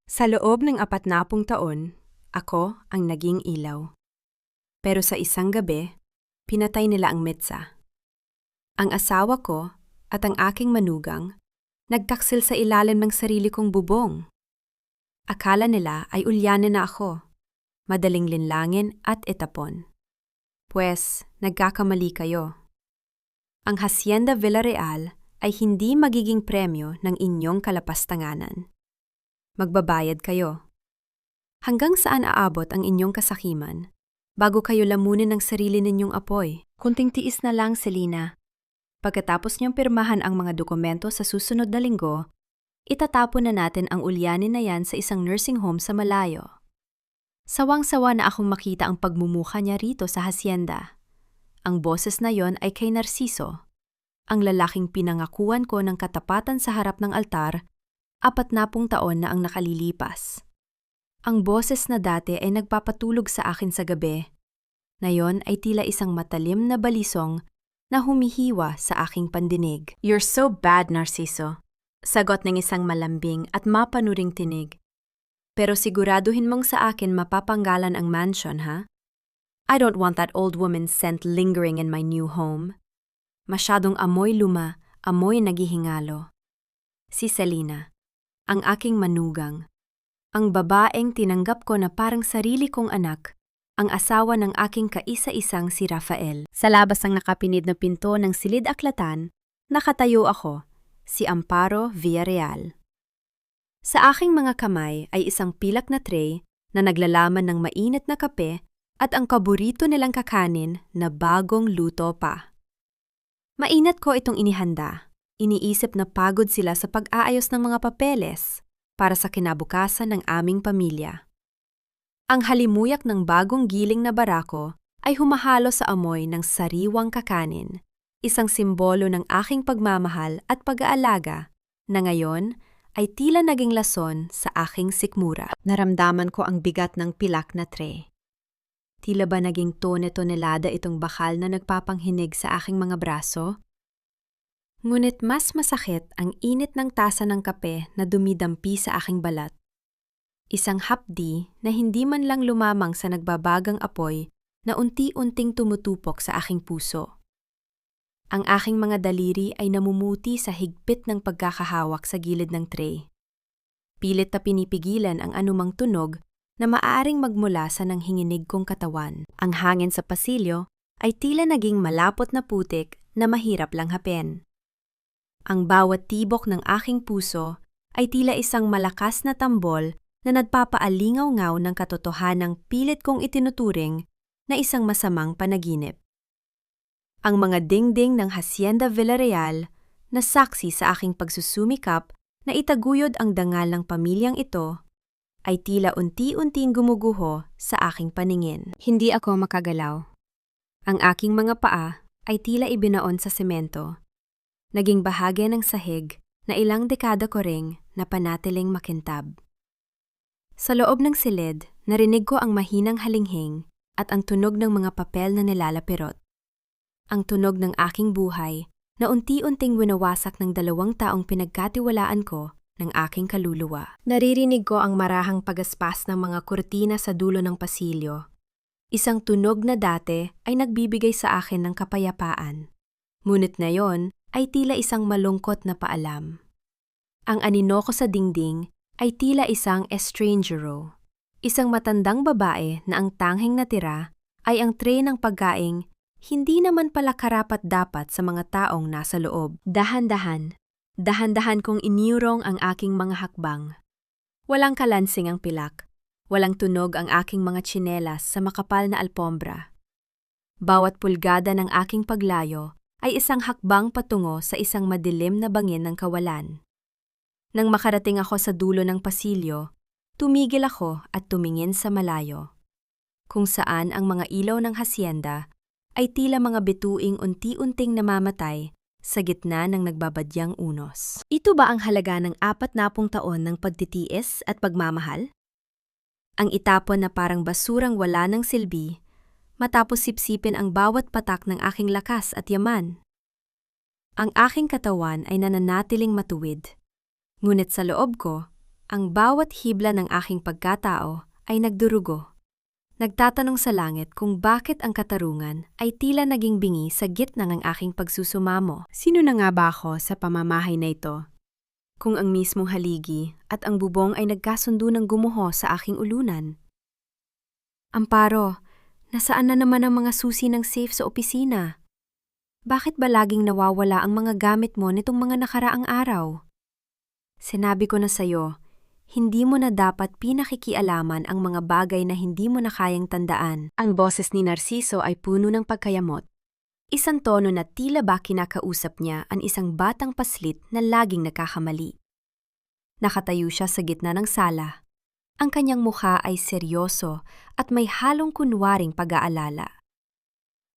Sa loob ng 40 taon, ako ang naging ilaw. Pero sa isang gabi, pinatay nila ang metsa. Ang asawa ko at ang aking manugang nagtaksil sa ilalim ng sarili kong bubong. Akala nila ay ulyanin na ako, madaling linlangin at itapon. Pwes, nagkakamali kayo. Ang Hacienda Villarreal ay hindi magiging premyo ng inyong kalapastanganan. Magbabayad kayo. Hanggang saan aabot ang inyong kasakiman bago kayo lamunin ng sarili ninyong apoy? Kunting tiis na lang, Selina. Pagkatapos niyong pirmahan ang mga dokumento sa susunod na linggo, itatapon na natin ang ulyanin na yan sa isang nursing home sa malayo. Sawang-sawa na akong makita ang pagmumukha niya rito sa hacienda. Ang boses na yon ay kay Narciso, ang lalaking pinangakuan ko ng katapatan sa harap ng altar 40 taon na ang nakalilipas. Ang boses na dati ay nagpapatulog sa akin sa gabi, ngayon ay tila isang matalim na balisong na humihiwa sa aking pandinig. "You're so bad, Narciso," sagot ng isang malambing at mapanuring tinig. "Pero siguraduhin mong sa akin mapapanggalan ang mansion, ha? I don't want that old woman's scent lingering in my new home. Masyadong amoy luma, amoy naghihingalo." Si Selina, ang aking manugang, ang babaeng tinanggap ko na parang sarili kong anak, ang asawa ng aking kaisa-isang si Rafael. Sa labas ng nakapinid na pinto ng silid-aklatan, nakatayo ako, si Amparo Villarreal. Sa aking mga kamay ay isang pilak na tray na naglalaman ng mainit na kape at ang paborito nilang kakanin na bagong luto pa. Mainat ko itong inihanda. Iniisip na pagod sila sa pag-aayos ng mga papeles para sa kinabukasan ng aming pamilya. Ang halimuyak ng bagong giling na barako ay humahalo sa amoy ng sariwang kakanin, isang simbolo ng aking pagmamahal at pag-aalaga na ngayon ay tila naging lason sa aking sikmura. Naramdaman ko ang bigat ng pilak na tray. Tila ba naging tone-tonelada itong bakal na nagpapanghinig sa aking mga braso? Ngunit mas masakit ang init ng tasa ng kape na dumidampi sa aking balat. Isang hapdi na hindi man lang lumamang sa nagbabagang apoy na unti-unting tumutupok sa aking puso. Ang aking mga daliri ay namumuti sa higpit ng pagkakahawak sa gilid ng tray. Pilit na pinipigilan ang anumang tunog na maaaring magmula sa nanghinginig kong katawan. Ang hangin sa pasilyo ay tila naging malapot na putik na mahirap lang hapin. Ang bawat tibok ng aking puso ay tila isang malakas na tambol na nagpapaalingaw-ngaw ng katotohanang pilit kong itinuturing na isang masamang panaginip. Ang mga dingding ng Hacienda Villarreal na saksi sa aking pagsusumikap na itaguyod ang dangal ng pamilyang ito ay tila unti-unting gumuguho sa aking paningin. Hindi ako makagalaw. Ang aking mga paa ay tila ibinaon sa semento. Naging bahagi ng sahig na ilang dekada ko ring napanatiling makintab. Sa loob ng silid, narinig ko ang mahinang halinghing at ang tunog ng mga papel na nilalapirot. Ang tunog ng aking buhay na unti-unting winawasak ng 2 taong pinagkatiwalaan ko ng aking kaluluwa. Naririnig ko ang marahang pagaspas ng mga kurtina sa dulo ng pasilyo. Isang tunog na dati ay nagbibigay sa akin ng kapayapaan. Ngunit ngayon ay tila isang malungkot na paalam. Ang anino ko sa dingding ay tila isang estrangero, isang matandang babae na ang tanghing natira ay ang tray ng pagkaing hindi naman pala karapat-dapat sa mga taong nasa loob. Dahan-dahan kong iniurong ang aking mga hakbang. Walang kalansing ang pilak, walang tunog ang aking mga tsinelas sa makapal na alpombra. Bawat pulgada ng aking paglayo ay isang hakbang patungo sa isang madilim na bangin ng kawalan. Nang makarating ako sa dulo ng pasilyo, tumigil ako at tumingin sa malayo, kung saan ang mga ilaw ng hacienda ay tila mga bituing unti-unting namamatay sa gitna ng nagbabadyang unos. Ito ba ang halaga ng 40 taon ng pagtitiis at pagmamahal? Ang itapon na parang basurang wala ng silbi, matapos sipsipin ang bawat patak ng aking lakas at yaman. Ang aking katawan ay nananatiling matuwid, ngunit sa loob ko, Ang bawat hibla ng aking pagkatao ay nagdurugo. Nagtatanong sa langit kung bakit ang katarungan ay tila naging bingi sa gitna ng aking pagsusumamo. Sino na nga ba ako sa pamamahay na ito? Kung ang mismong haligi at ang bubong ay nagkasundo ng gumuho sa aking ulunan. Amparo, nasaan na naman ang mga susi ng safe sa opisina? Bakit ba laging nawawala ang mga gamit mo nitong mga nakaraang araw? Sinabi ko na sa'yo, hindi mo na dapat pinakikialaman ang mga bagay na hindi mo na kayang tandaan. Ang boses ni Narciso ay puno ng pagkayamot. Isang tono na tila ba kinakausap niya ang isang batang paslit na laging nagkakamali. Nakatayo siya sa gitna ng sala. Ang kanyang mukha ay seryoso at may halong kunwaring pag-aalala.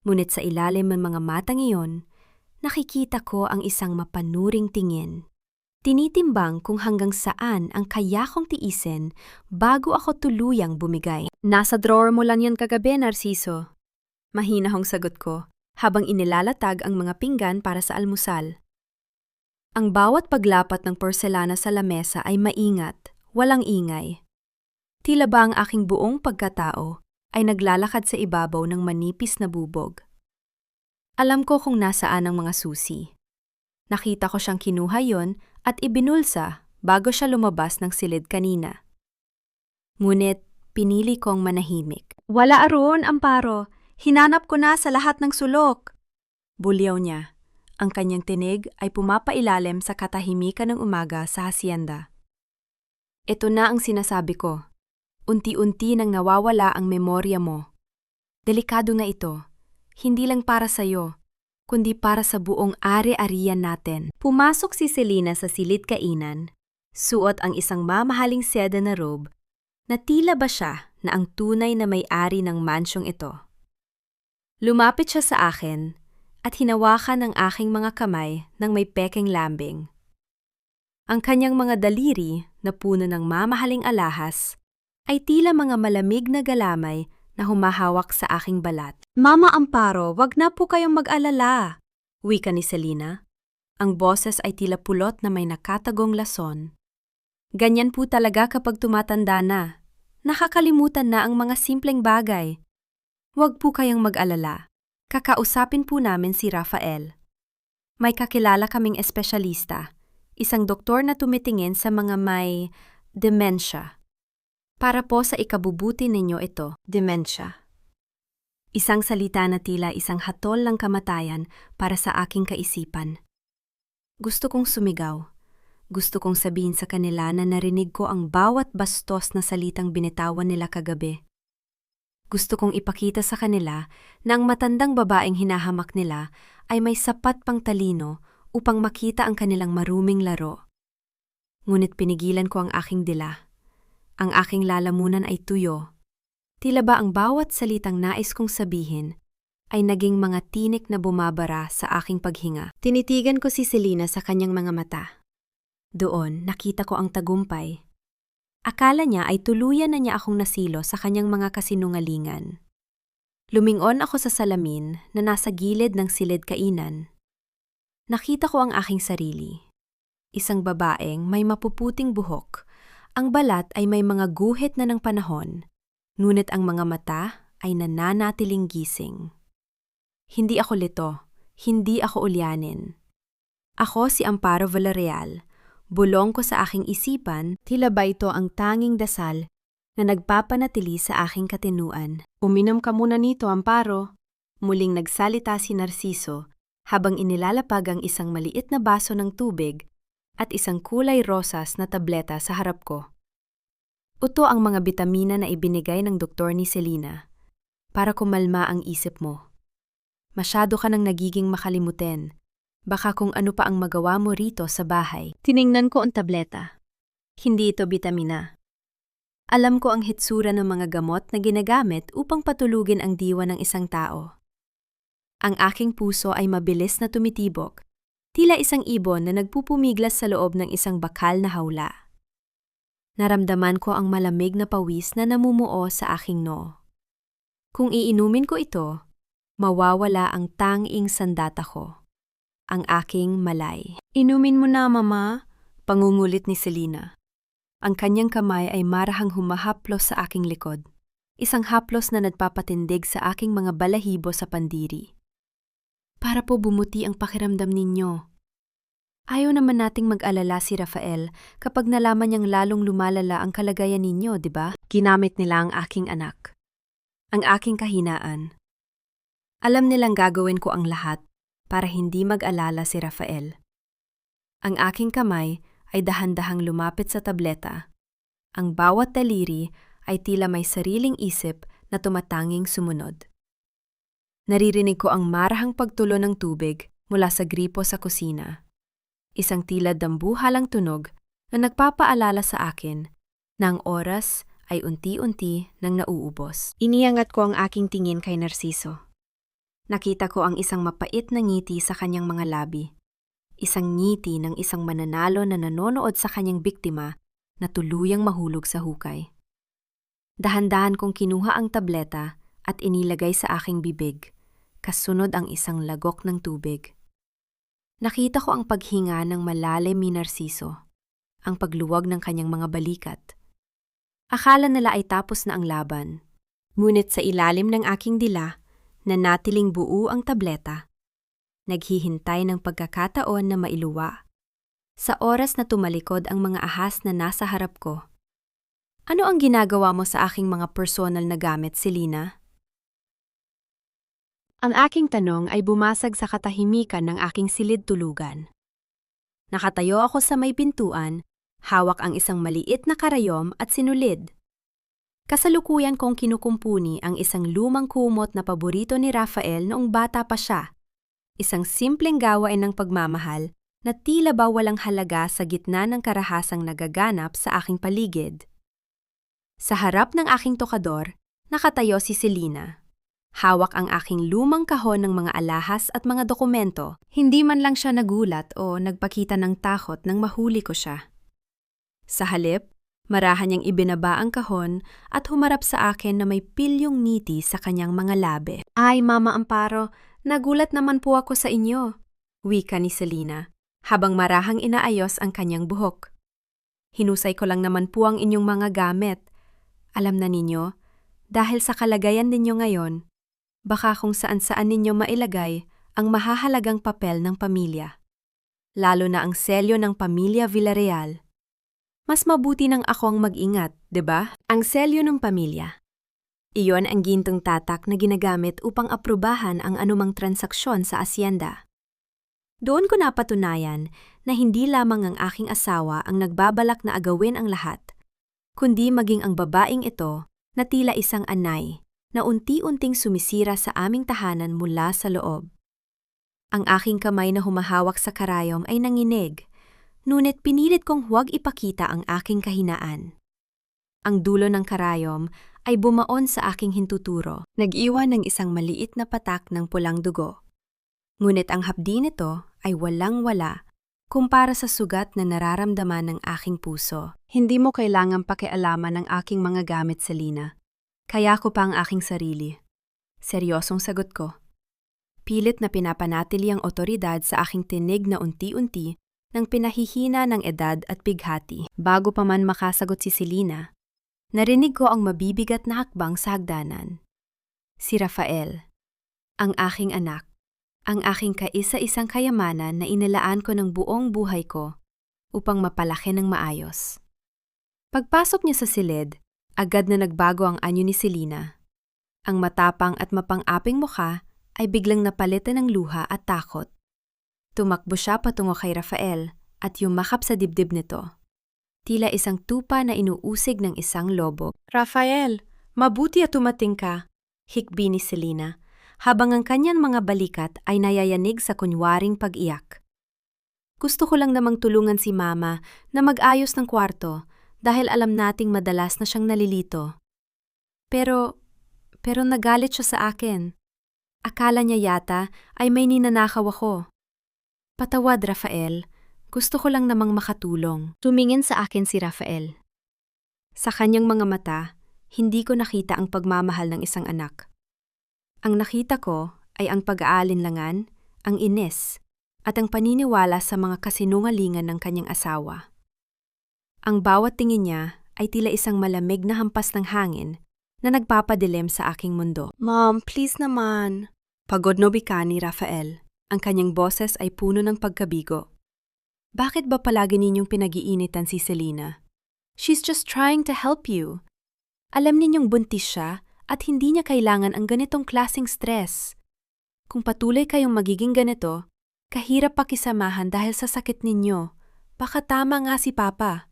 Ngunit sa ilalim ng mga matang iyon, nakikita ko ang isang mapanuring tingin. Tinitimbang kung hanggang saan ang kaya kong tiisin bago ako tuluyang bumigay. Nasa drawer mo lang yan kagabi, Narciso. Mahina hong sagot ko, habang inilalatag ang mga pinggan para sa almusal. Ang bawat paglapat ng porselana sa lamesa ay maingat, walang ingay. Tila ba ang aking buong pagkatao ay naglalakad sa ibabaw ng manipis na bubog. Alam ko kung nasaan ang mga susi. Nakita ko siyang kinuha yon at ibinulsa bago siya lumabas ng silid kanina. Ngunit pinili kong manahimik. Wala aron, Amparo. Hinanap ko na sa lahat ng sulok. Bulyaw niya. Ang kanyang tinig ay pumapailalim sa katahimikan ng umaga sa hasyenda. Ito na ang sinasabi ko. Unti-unti nang nawawala ang memorya mo. Delikado na ito. Hindi lang para sa'yo, kundi para sa buong ari-arian natin. Pumasok si Selena sa silid kainan, suot ang isang mamahaling seda na robe, na tila ba siya na ang tunay na may-ari ng mansyong ito. Lumapit siya sa akin at hinawakan ang aking mga kamay ng may pekeng lambing. Ang kanyang mga daliri na puno ng mamahaling alahas ay tila mga malamig na galamay na humahawak sa aking balat. Mama Amparo, wag na po kayong mag-alala, wika ni Selena. Ang boses ay tila pulot na may nakatagong lason. Ganyan po talaga kapag tumatanda na. Nakakalimutan na ang mga simpleng bagay. Wag po kayong mag-alala. Kakausapin po namin si Rafael. May kakilala kaming espesyalista, isang doktor na tumitingin sa mga may dementia. Para po sa ikabubuti ninyo ito, dementia. Isang salita na tila isang hatol ng kamatayan para sa aking kaisipan. Gusto kong sumigaw. Gusto kong sabihin sa kanila na narinig ko ang bawat bastos na salitang binitawan nila kagabi. Gusto kong ipakita sa kanila na ang matandang babaeng hinahamak nila ay may sapat pang talino upang makita ang kanilang maruming laro. Ngunit pinigilan ko ang aking dila. Ang aking lalamunan ay tuyo. Tila ba ang bawat salitang nais kong sabihin ay naging mga tinik na bumabara sa aking paghinga. Tinitigan ko si Selena sa kanyang mga mata. Doon, nakita ko ang tagumpay. Akala niya ay tuluyan na niya akong nasilo sa kanyang mga kasinungalingan. Lumingon ako sa salamin na nasa gilid ng silid kainan. Nakita ko ang aking sarili. Isang babaeng may mapuputing buhok. Ang balat ay may mga guhit na ng panahon, ngunit ang mga mata ay nananatiling gising. Hindi ako lito, hindi ako ulyanin. Ako si Amparo Villarreal. Bulong ko sa aking isipan, tila ba ito ang tanging dasal na nagpapanatili sa aking katinuan. Uminom ka muna nito, Amparo. Muling nagsalita si Narciso habang inilalapag ang isang maliit na baso ng tubig at isang kulay rosas na tableta sa harap ko. Ito ang mga bitamina na ibinigay ng doktor ni Selena para kumalma ang isip mo. Masyado ka nang nagiging makalimutin. Baka kung ano pa ang magawa mo rito sa bahay. Tiningnan ko ang tableta. Hindi ito bitamina. Alam ko ang hitsura ng mga gamot na ginagamit upang patulugin ang diwa ng isang tao. Ang aking puso ay mabilis na tumitibok. Tila isang ibon na nagpupumiglas sa loob ng isang bakal na hawla. Naramdaman ko ang malamig na pawis na namumuo sa aking noo. Kung iinumin ko ito, mawawala ang tanging sandata ko, ang aking malay. Inumin mo na, Mama, pangungulit ni Selena. Ang kanyang kamay ay marahang humahaplos sa aking likod. Isang haplos na nagpapatindig sa aking mga balahibo sa pandiri. Para po bumuti ang pakiramdam ninyo. Ayaw naman nating mag-alala si Rafael kapag nalaman niyang lalong lumalala ang kalagayan ninyo, di ba? Ginamit nila ang aking anak. Ang aking kahinaan. Alam nilang gagawin ko ang lahat para hindi mag-alala si Rafael. Ang aking kamay ay dahan-dahang lumapit sa tableta. Ang bawat daliri ay tila may sariling isip na tumatanging sumunod. Naririnig ko ang marahang pagtulo ng tubig mula sa gripo sa kusina. Isang tila dambuhalang tunog na nagpapaalala sa akin na ang oras ay unti-unti nang nauubos. Iniangat ko ang aking tingin kay Narciso. Nakita ko ang isang mapait na ngiti sa kanyang mga labi. Isang ngiti ng isang mananalo na nanonood sa kanyang biktima na tuluyang mahulog sa hukay. Dahan-dahan kong kinuha ang tableta at inilagay sa aking bibig, kasunod ang isang lagok ng tubig. Nakita ko ang paghinga ng malalim ni Narciso, ang pagluwag ng kanyang mga balikat. Akala nila ay tapos na ang laban, ngunit sa ilalim ng aking dila, nanatiling buo ang tableta. Naghihintay ng pagkakataon na mailuwa. Sa oras na tumalikod ang mga ahas na nasa harap ko. Ano ang ginagawa mo sa aking mga personal na gamit, Selina? Ang aking tanong ay bumasag sa katahimikan ng aking silid-tulugan. Nakatayo ako sa may pintuan, hawak ang isang maliit na karayom at sinulid. Kasalukuyan kong kinukumpuni ang isang lumang kumot na paborito ni Rafael noong bata pa siya. Isang simpleng gawain ng pagmamahal na tila ba walang halaga sa gitna ng karahasang nagaganap sa aking paligid. Sa harap ng aking tokador, nakatayo si Selina. Hawak ang aking lumang kahon ng mga alahas at mga dokumento. Hindi man lang siya nagulat o nagpakita ng takot nang mahuli ko siya. Sa halip, marahan niyang ibinaba ang kahon at humarap sa akin na may pilyong ngiti sa kanyang mga labi. Ay, Mama Amparo, nagulat naman po ako sa inyo, wika ni Selina, habang marahang inaayos ang kanyang buhok. Hinusay ko lang naman po ang inyong mga gamit. Alam na ninyo, dahil sa kalagayan ninyo ngayon, baka kung saan-saan ninyo mailagay ang mahahalagang papel ng pamilya. Lalo na ang selyo ng pamilya Villarreal. Mas mabuti nang ako ang mag-ingat, 'di ba? Ang selyo ng pamilya. Iyon ang gintong tatak na ginagamit upang aprubahan ang anumang transaksyon sa asyenda. Doon ko napatunayan na hindi lamang ang aking asawa ang nagbabalak na agawin ang lahat, kundi maging ang babaeng ito na tila isang anay na unti-unting sumisira sa aming tahanan mula sa loob. Ang aking kamay na humahawak sa karayom ay nanginig, ngunit pinilit kong huwag ipakita ang aking kahinaan. Ang dulo ng karayom ay bumaon sa aking hintuturo, nag-iwan ng isang maliit na patak ng pulang dugo. Ngunit ang hapdi nito ay walang-wala kumpara sa sugat na nararamdaman ng aking puso. Hindi mo kailangang pakialaman ng aking mga gamit, Selina. Kaya ko pa ang aking sarili. Seryosong sagot ko. Pilit na pinapanatili ang otoridad sa aking tinig na unti-unti nang pinahihina ng edad at bighati. Bago pa man makasagot si Selina, narinig ko ang mabibigat na hakbang sa hagdanan. Si Rafael, ang aking anak, ang aking kaisa-isang kayamanan na inilaan ko ng buong buhay ko upang mapalaki ng maayos. Pagpasok niya sa silid, agad na nagbago ang anyo ni Selina. Ang matapang at mapang-aping mukha ay biglang napalitan ng luha at takot. Tumakbo siya patungo kay Rafael at yumakap sa dibdib nito. Tila isang tupa na inuusig ng isang lobo. Rafael, mabuti at tumating ka, hikbi ni Selina, habang ang kanyang mga balikat ay nayayanig sa kunwaring pag-iyak. Gusto ko lang namang tulungan si Mama na mag-ayos ng kwarto dahil alam nating madalas na siyang nalilito. Pero nagalit siya sa akin. Akala niya yata ay may ninanakaw ako. Patawad, Rafael. Gusto ko lang namang makatulong. Tumingin sa akin si Rafael. Sa kanyang mga mata, hindi ko nakita ang pagmamahal ng isang anak. Ang nakita ko ay ang pag-aalinlangan, ang inis, at ang paniniwala sa mga kasinungalingan ng kanyang asawa. Ang bawat tingin niya ay tila isang malamig na hampas ng hangin na nagpapadilim sa aking mundo. Mom, please naman. Pagod no bika ni Rafael. Ang kanyang boses ay puno ng pagkabigo. Bakit ba palagi ninyong pinag-iinitan si Selena? She's just trying to help you. Alam ninyong buntis siya at hindi niya kailangan ang ganitong klaseng stress. Kung patuloy kayong magiging ganito, kahirap pakisamahan dahil sa sakit ninyo. Baka tama nga si Papa.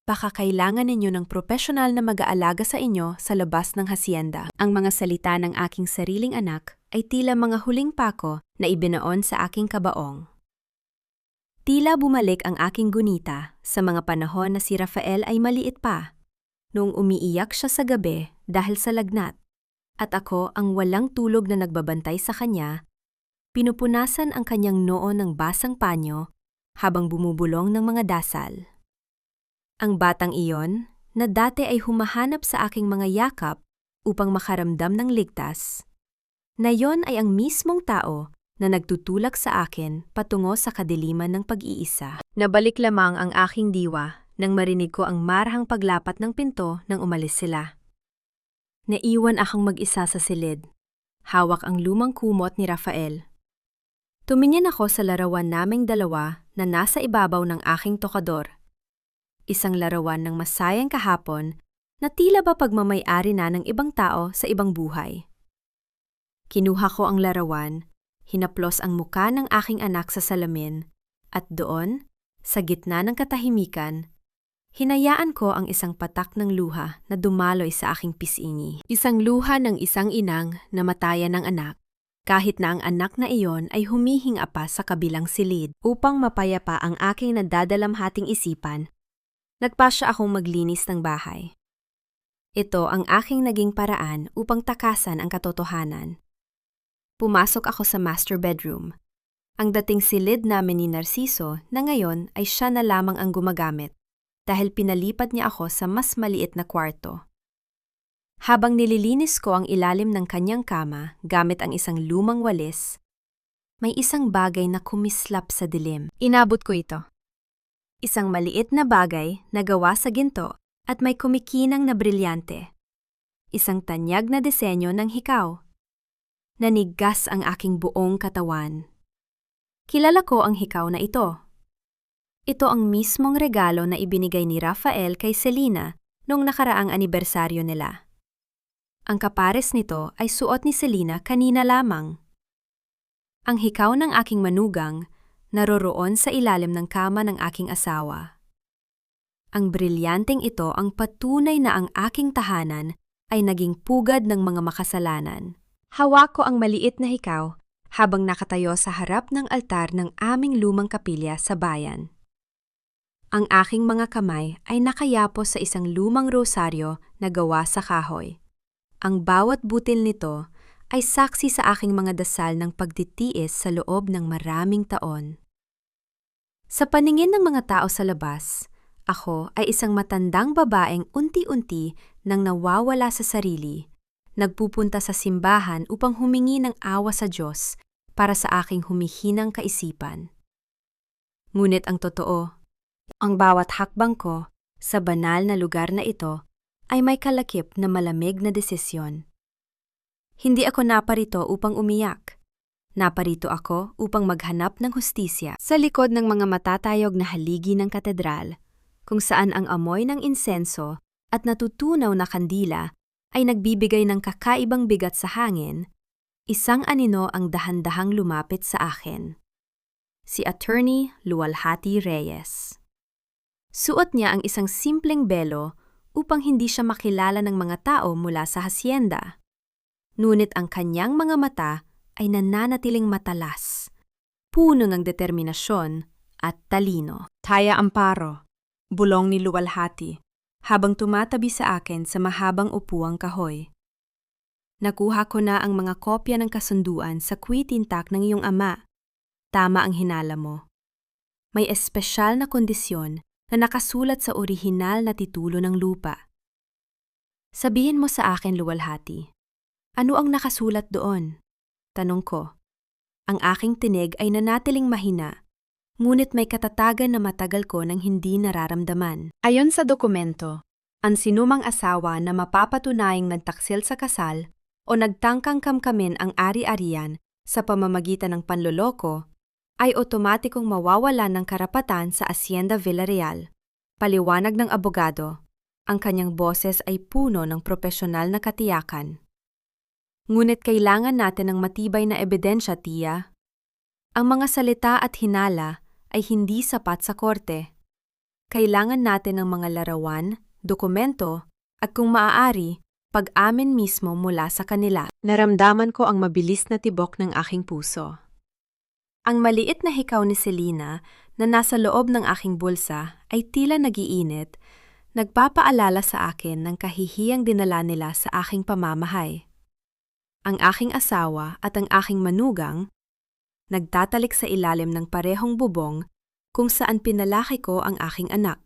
Baka kailangan ninyo ng profesional na mag-aalaga sa inyo sa labas ng hasyenda. Ang mga salita ng aking sariling anak ay tila mga huling pako na ibinaon sa aking kabaong. Tila bumalik ang aking gunita sa mga panahon na si Rafael ay maliit pa, noong umiiyak siya sa gabi dahil sa lagnat, at ako ang walang tulog na nagbabantay sa kanya, pinupunasan ang kanyang noo ng basang panyo habang bumubulong ng mga dasal. Ang batang iyon, na dati ay humahanap sa aking mga yakap upang makaramdam ng ligtas, na yon ay ang mismong tao na nagtutulak sa akin patungo sa kadiliman ng pag-iisa. Nabalik lamang ang aking diwa nang marinig ko ang marahang paglapat ng pinto nang umalis sila. Naiwan akong mag-isa sa silid. Hawak ang lumang kumot ni Rafael. Tumingin ako sa larawan naming dalawa na nasa ibabaw ng aking tokador. Isang larawan ng masayang kahapon na tila ba pagmamay-ari na ng ibang tao sa ibang buhay. Kinuha ko ang larawan, hinaplos ang muka ng aking anak sa salamin, at doon, sa gitna ng katahimikan, hinayaan ko ang isang patak ng luha na dumaloy sa aking pisngi. Isang luha ng isang inang na matayan ng anak, kahit na ang anak na iyon ay humihinga pa sa kabilang silid. Upang mapayapa ang aking nadadalamhating isipan, nagpasya akong maglinis ng bahay. Ito ang aking naging paraan upang takasan ang katotohanan. Pumasok ako sa master bedroom. Ang dating silid namin ni Narciso na ngayon ay siya na lamang ang gumagamit dahil pinalipat niya ako sa mas maliit na kwarto. Habang nililinis ko ang ilalim ng kanyang kama gamit ang isang lumang walis, may isang bagay na kumislap sa dilim. Inabot ko ito. Isang maliit na bagay na gawa sa ginto at may kumikinang na brilyante. Isang tanyag na disenyo ng hikaw. Nanigas ang aking buong katawan. Kilala ko ang hikaw na ito. Ito ang mismong regalo na ibinigay ni Rafael kay Selena noong nakaraang anibersaryo nila. Ang kapares nito ay suot ni Selena kanina lamang. Ang hikaw ng aking manugang naroroon sa ilalim ng kama ng aking asawa. Ang brilyanteng ito ang patunay na ang aking tahanan ay naging pugad ng mga makasalanan. Hawak ko ang maliit na hikaw habang nakatayo sa harap ng altar ng aming lumang kapilya sa bayan. Ang aking mga kamay ay nakayapos sa isang lumang rosaryo na gawa sa kahoy. Ang bawat butil nito ay saksi sa aking mga dasal ng pagtitiis sa loob ng maraming taon. Sa paningin ng mga tao sa labas, ako ay isang matandang babaeng unti-unti nang nawawala sa sarili, nagpupunta sa simbahan upang humingi ng awa sa Diyos para sa aking humihinang kaisipan. Ngunit ang totoo, ang bawat hakbang ko sa banal na lugar na ito ay may kalakip na malamig na desisyon. Hindi ako naparito upang umiyak. Naparito ako upang maghanap ng hustisya sa likod ng mga matatayog na haligi ng katedral, kung saan ang amoy ng insenso at natutunaw na kandila ay nagbibigay ng kakaibang bigat sa hangin. Isang anino ang dahan-dahang lumapit sa akin. Si Attorney Luwalhati Reyes. Suot niya ang isang simpleng belo upang hindi siya makilala ng mga tao mula sa hasyenda. Ngunit ang kanyang mga mata ay nananatiling matalas, puno ng determinasyon at talino. Taya Amparo, bulong ni Luwalhati, habang tumatabi sa akin sa mahabang upuang kahoy. Nakuha ko na ang mga kopya ng kasunduan sa kwitintak ng iyong ama. Tama ang hinala mo. May espesyal na kondisyon na nakasulat sa orihinal na titulo ng lupa. Sabihin mo sa akin, Luwalhati, ano ang nakasulat doon? Tanong ko. Ang aking tinig ay nanatiling mahina, ngunit may katatagan na matagal ko nang hindi nararamdaman. Ayon sa dokumento, Ang sinumang asawa na mapapatunayang nagtaksil sa kasal o nagtangkang kamkamin ang ari-arian sa pamamagitan ng panloloko ay otomatikong mawawalan ng karapatan sa Hacienda Villarreal. Paliwanag ng abogado, ang kanyang boses ay puno ng propesyonal na katiyakan. Ngunit kailangan natin ng matibay na ebidensya, tiya. Ang mga salita at hinala ay hindi sapat sa korte. Kailangan natin ng mga larawan, dokumento, at kung maaari, pag-amin mismo mula sa kanila. Naramdaman ko ang mabilis na tibok ng aking puso. Ang maliit na hikaw ni Selena na nasa loob ng aking bulsa ay tila nagiinit, nagpapaalala sa akin ng kahihiyang dinala nila sa aking pamamahay. Ang aking asawa at ang aking manugang nagtatalik sa ilalim ng parehong bubong kung saan pinalaki ko ang aking anak.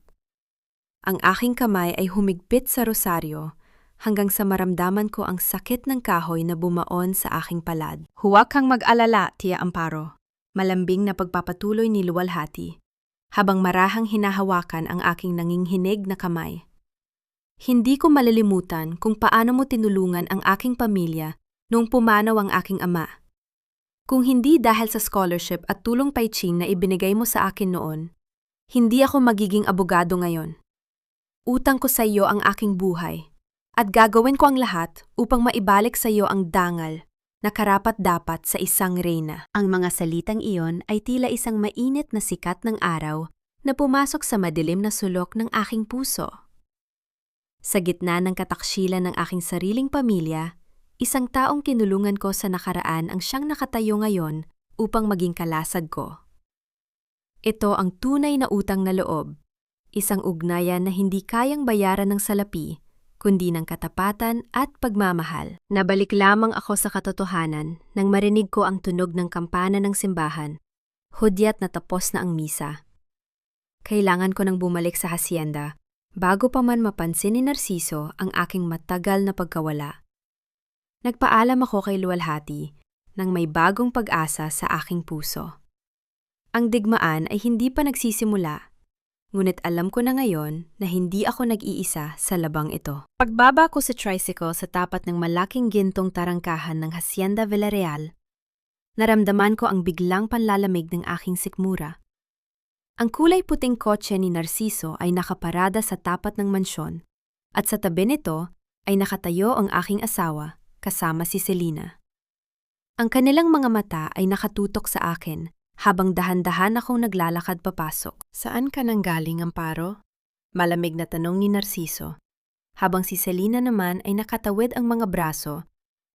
Ang aking kamay ay humigpit sa rosaryo hanggang sa maramdaman ko ang sakit ng kahoy na bumaon sa aking palad. Huwag kang mag-alala, Tia Amparo. Malambing na pagpapatuloy ni Luwalhati, habang marahang hinahawakan ang aking nanginghinig na kamay. Hindi ko malilimutan kung paano mo tinulungan ang aking pamilya noong pumanaw ang aking ama. Kung hindi dahil sa scholarship at tulong paiching na ibinigay mo sa akin noon, hindi ako magiging abogado ngayon. Utang ko sa iyo ang aking buhay, at gagawin ko ang lahat upang maibalik sa iyo ang dangal na karapat-dapat sa isang reyna. Ang mga salitang iyon ay tila isang mainit na sikat ng araw na pumasok sa madilim na sulok ng aking puso. Sa gitna ng kataksilan ng aking sariling pamilya, isang taong kinulungan ko sa nakaraan ang siyang nakatayo ngayon upang maging kalasag ko. Ito ang tunay na utang na loob, isang ugnayan na hindi kayang bayaran ng salapi, kundi ng katapatan at pagmamahal. Nabalik lamang ako sa katotohanan nang marinig ko ang tunog ng kampana ng simbahan, hudyat na tapos na ang misa. Kailangan ko nang bumalik sa hacienda, bago pa man mapansin ni Narciso ang aking matagal na pagkawala. Nagpaalam ako kay Luwalhati nang may bagong pag-asa sa aking puso. Ang digmaan ay hindi pa nagsisimula, ngunit alam ko na ngayon na hindi ako nag-iisa sa labang ito. Pagbaba ko sa tricycle sa tapat ng malaking gintong tarangkahan ng Hacienda Villarreal, naramdaman ko ang biglang panlalamig ng aking sikmura. Ang kulay puting kotse ni Narciso ay nakaparada sa tapat ng mansyon, at sa tabi nito ay nakatayo ang aking asawa kasama si Selena. Ang kanilang mga mata ay nakatutok sa akin, habang dahan-dahan akong naglalakad papasok. Saan ka nang galing, Amparo? Malamig na tanong ni Narciso, habang si Selena naman ay nakatawid ang mga braso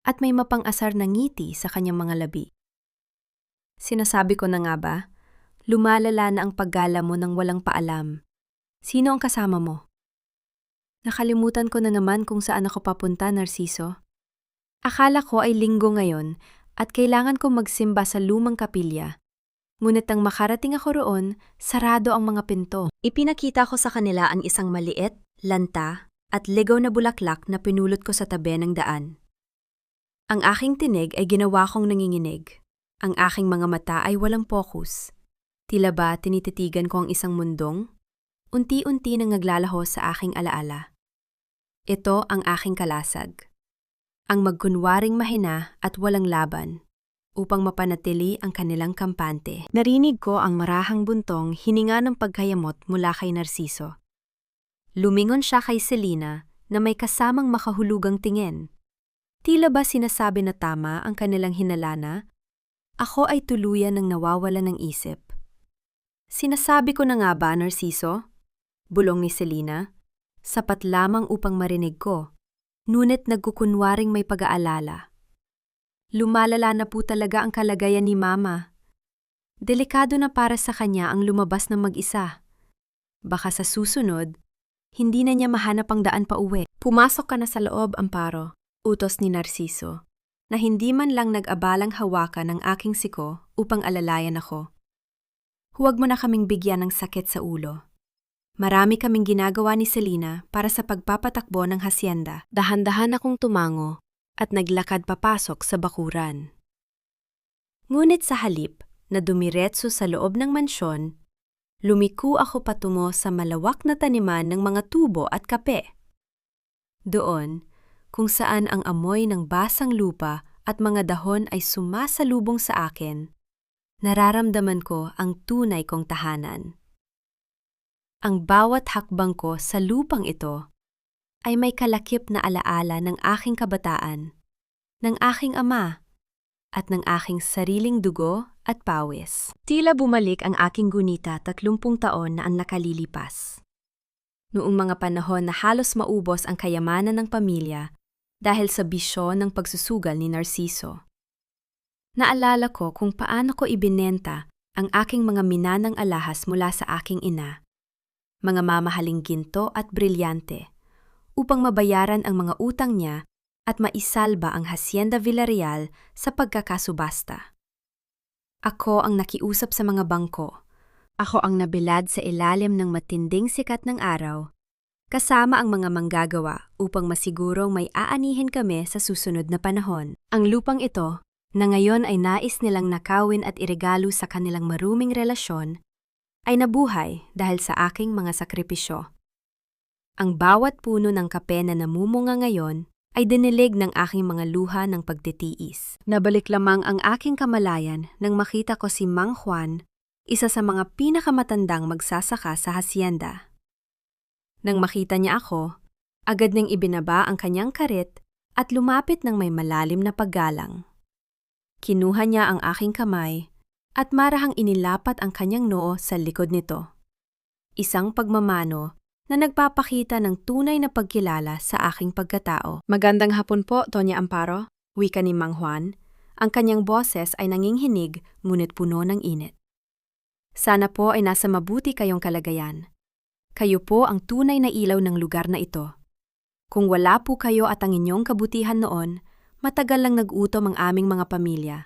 at may mapang-asar na ngiti sa kanyang mga labi. Sinasabi ko na nga ba, lumalala na ang paggala mo nang walang paalam. Sino ang kasama mo? Nakalimutan ko na naman kung saan ako papunta, Narciso. Akala ko ay linggo ngayon at kailangan kong magsimba sa lumang kapilya. Ngunit nang makarating ako roon, sarado ang mga pinto. Ipinakita ko sa kanila ang isang maliit, lanta, at ligaw na bulaklak na pinulot ko sa tabi ng daan. Ang aking tinig ay ginawa kong nanginginig. Ang aking mga mata ay walang pokus. Tila ba tinititigan ko ang isang mundong? Unti-unti nang naglalaho sa aking alaala. Ito ang aking kalasag. Ang magkunwaring mahina at walang laban, upang mapanatili ang kanilang kampante. Narinig ko ang marahang buntong hininga ng pagkayamot mula kay Narciso. Lumingon siya kay Selena na may kasamang makahulugang tingin. Tila ba sinasabi na tama ang kanilang hinalana? Ako ay tuluyan ng nawawala ng isip. Sinasabi ko na nga ba, Narciso? Bulong ni Selena. Sapat lamang upang marinig ko, ngunit nagkukunwaring may pag-aalala. Lumalala na po talaga ang kalagayan ni Mama. Delikado na para sa kanya ang lumabas ng mag-isa. Baka sa susunod, hindi na niya mahanap ang daan pa uwi. Pumasok ka na sa loob, Amparo, utos ni Narciso, na hindi man lang nag-abalang hawakan ng aking siko upang alalayan ako. Huwag mo na kaming bigyan ng sakit sa ulo. Marami kaming ginagawa ni Selena para sa pagpapatakbo ng hacienda. Dahan-dahan akong tumango at naglakad papasok sa bakuran. Ngunit sa halip, na dumiretso sa loob ng mansyon, lumiko ako patungo sa malawak na taniman ng mga tubo at kape. Doon, kung saan ang amoy ng basang lupa at mga dahon ay sumasalubong sa akin, nararamdaman ko ang tunay kong tahanan. Ang bawat hakbang ko sa lupang ito ay may kalakip na alaala ng aking kabataan, ng aking ama, at ng aking sariling dugo at pawis. Tila bumalik ang aking gunita 30 taon na ang nakalilipas. Noong mga panahon na halos maubos ang kayamanan ng pamilya dahil sa bisyo ng pagsusugal ni Narciso. Naalala ko kung paano ko ibinenta ang aking mga minanang alahas mula sa aking ina, mga mamahaling ginto at brilyante, upang mabayaran ang mga utang niya at maisalba ang Hacienda Villarreal sa pagkakasubasta. Ako ang nakiusap sa mga bangko. Ako ang nabilad sa ilalim ng matinding sikat ng araw, kasama ang mga manggagawa upang masigurong may aanihin kami sa susunod na panahon. Ang lupang ito, na ngayon ay nais nilang nakawin at iregalo sa kanilang maruming relasyon, ay nabuhay dahil sa aking mga sakripisyo. Ang bawat puno ng kape na namumunga ngayon ay dinilig ng aking mga luha ng pagtitiis. Nabalik lamang ang aking kamalayan nang makita ko si Mang Juan, isa sa mga pinakamatandang magsasaka sa hacienda. Nang makita niya ako, agad niyang ibinaba ang kanyang karit at lumapit ng may malalim na paggalang. Kinuha niya ang aking kamay at marahang inilapat ang kanyang noo sa likod nito. Isang pagmamano na nagpapakita ng tunay na pagkilala sa aking pagkatao. Magandang hapon po, Doña Amparo, wika ni Mang Juan. Ang kanyang boses ay nanginghinig ngunit puno ng init. Sana po ay nasa mabuti kayong kalagayan. Kayo po ang tunay na ilaw ng lugar na ito. Kung wala po kayo at ang inyong kabutihan noon, matagal lang nag-utom ang aming mga pamilya.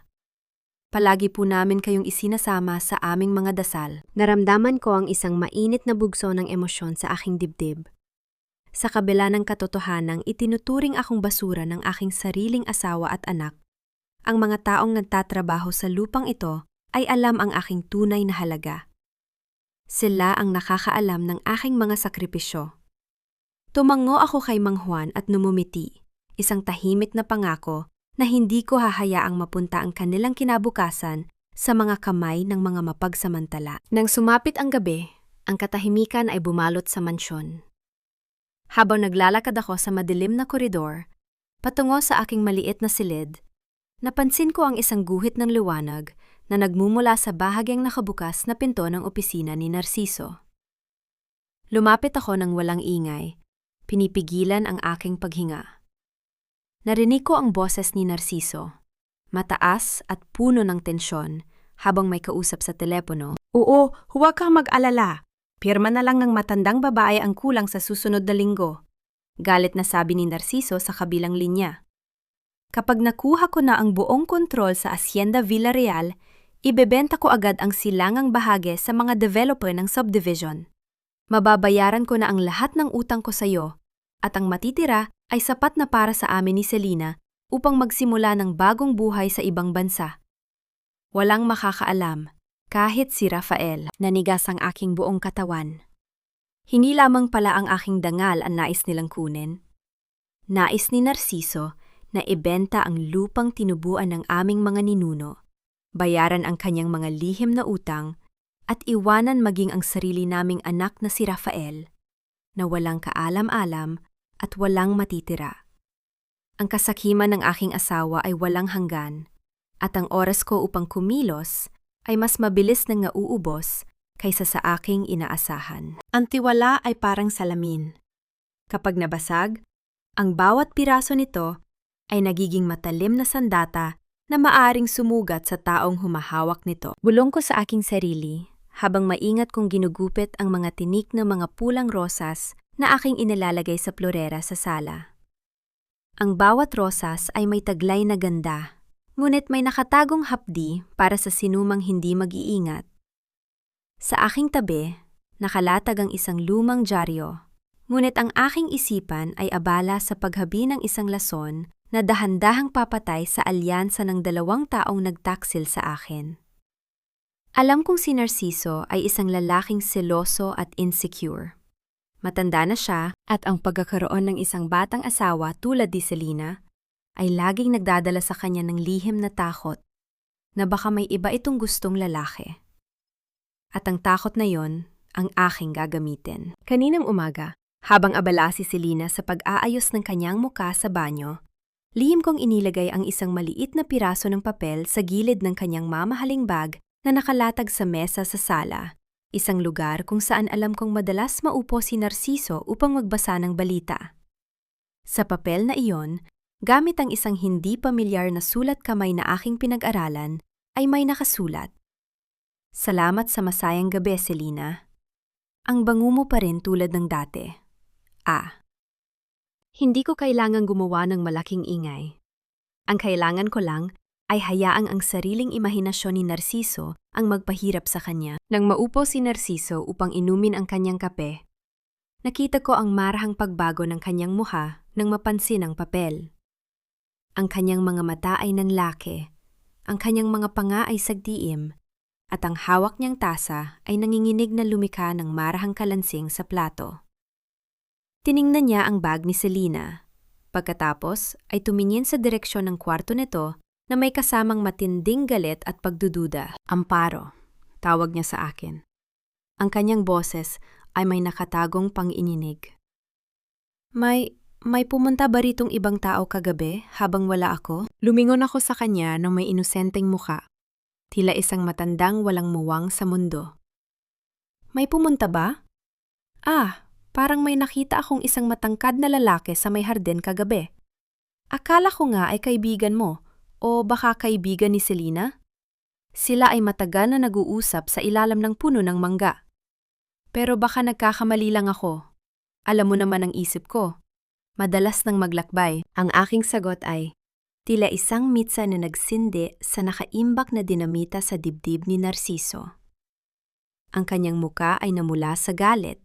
Palagi po namin kayong isinasama sa aming mga dasal. Naramdaman ko ang isang mainit na bugso ng emosyon sa aking dibdib. Sa kabila ng katotohanang itinuturing akong basura ng aking sariling asawa at anak, ang mga taong nagtatrabaho sa lupang ito ay alam ang aking tunay na halaga. Sila ang nakakaalam ng aking mga sakripisyo. Tumango ako kay Mang Juan at numumiti, isang tahimik na pangako na hindi ko hahayaang mapunta ang kanilang kinabukasan sa mga kamay ng mga mapagsamantala. Nang sumapit ang gabi, ang katahimikan ay bumalot sa mansyon. Habang naglalakad ako sa madilim na koridor, patungo sa aking maliit na silid, napansin ko ang isang guhit ng liwanag na nagmumula sa bahagyang nakabukas na pinto ng opisina ni Narciso. Lumapit ako ng walang ingay, pinipigilan ang aking paghinga. Narinig ko ang boses ni Narciso, mataas at puno ng tensyon habang may kausap sa telepono. Oo, huwag kang mag-alala. Pirma na lang ng matandang babae ang kulang sa susunod na linggo. Galit na sabi ni Narciso sa kabilang linya. Kapag nakuha ko na ang buong kontrol sa Hacienda Villarreal, ibebenta ko agad ang silangang bahagi sa mga developer ng subdivision. Mababayaran ko na ang lahat ng utang ko sa iyo, at ang matitira ay sapat na para sa amin ni Selina upang magsimula ng bagong buhay sa ibang bansa. Walang makakaalam, kahit si Rafael. Nanigas ang aking buong katawan. Hindi lamang pala ang aking dangal ang nais nilang kunin. Nais ni Narciso na ibenta ang lupang tinubuan ng aming mga ninuno, bayaran ang kanyang mga lihim na utang, at iwanan maging ang sarili naming anak na si Rafael, na walang kaalam-alam at walang matitira. Ang kasakiman ng aking asawa ay walang hanggan, at ang oras ko upang kumilos ay mas mabilis nang nauubos kaysa sa aking inaasahan. Ang tiwala ay parang salamin. Kapag nabasag, ang bawat piraso nito ay nagiging matalim na sandata na maaring sumugat sa taong humahawak nito. Bulong ko sa aking sarili habang maingat kong ginugupit ang mga tinik na mga pulang rosas na aking inilalagay sa florera sa sala. Ang bawat rosas ay may taglay na ganda, ngunit may nakatagong hapdi para sa sinumang hindi mag-iingat. Sa aking tabi, nakalatag ang isang lumang dyaryo, ngunit ang aking isipan ay abala sa paghabi ng isang lason na dahan-dahang papatay sa alyansa ng 2 taong nagtaksil sa akin. Alam kong si Narciso ay isang lalaking seloso at insecure. Matanda na siya at ang pagkakaroon ng isang batang asawa tulad ni Selena ay laging nagdadala sa kanya ng lihim na takot na baka may iba itong gustong lalaki. At ang takot na yon ang aking gagamitin. Kaninang umaga, habang abala si Selena sa pag-aayos ng kanyang muka sa banyo, lihim kong inilagay ang isang maliit na piraso ng papel sa gilid ng kanyang mamahaling bag na nakalatag sa mesa sa sala, isang lugar kung saan alam kong madalas maupo si Narciso upang magbasa ng balita. Sa papel na iyon, gamit ang isang hindi pamilyar na sulat kamay na aking pinag-aralan, ay may nakasulat. Salamat sa masayang gabi, Selena. Ang bango mo pa rin tulad ng dati. Hindi ko kailangang gumawa ng malaking ingay. Ang kailangan ko lang ay hayaang ang sariling imahinasyon ni Narciso ang magpahirap sa kanya. Nang maupo si Narciso upang inumin ang kanyang kape, nakita ko ang marahang pagbago ng kanyang muha nang mapansin ang papel. Ang kanyang mga mata ay nanlaki, ang kanyang mga panga ay sagdiim, at ang hawak niyang tasa ay nanginginig na lumikha ng marahang kalansing sa plato. Tiningnan niya ang bag ni Selena. Pagkatapos ay tumingin sa direksyon ng kwarto nito na may kasamang matinding galit at pagdududa. Amparo, tawag niya sa akin. Ang kanyang boses ay may nakatagong pang-ininig. May pumunta ba ritong ibang tao kagabi habang wala ako? Lumingon ako sa kanya ng may inosenteng muka. Tila isang matandang walang muwang sa mundo. May pumunta ba? Parang may nakita akong isang matangkad na lalaki sa may hardin kagabi. Akala ko nga ay kaibigan mo. O baka kaibigan ni Selena? Sila ay matagal na nag-uusap sa ilalim ng puno ng mangga. Pero baka nagkakamali lang ako. Alam mo naman ang isip ko. Madalas nang maglakbay. Ang aking sagot ay, tila isang mitsa na nagsindi sa nakaimbak na dinamita sa dibdib ni Narciso. Ang kanyang muka ay namula sa galit.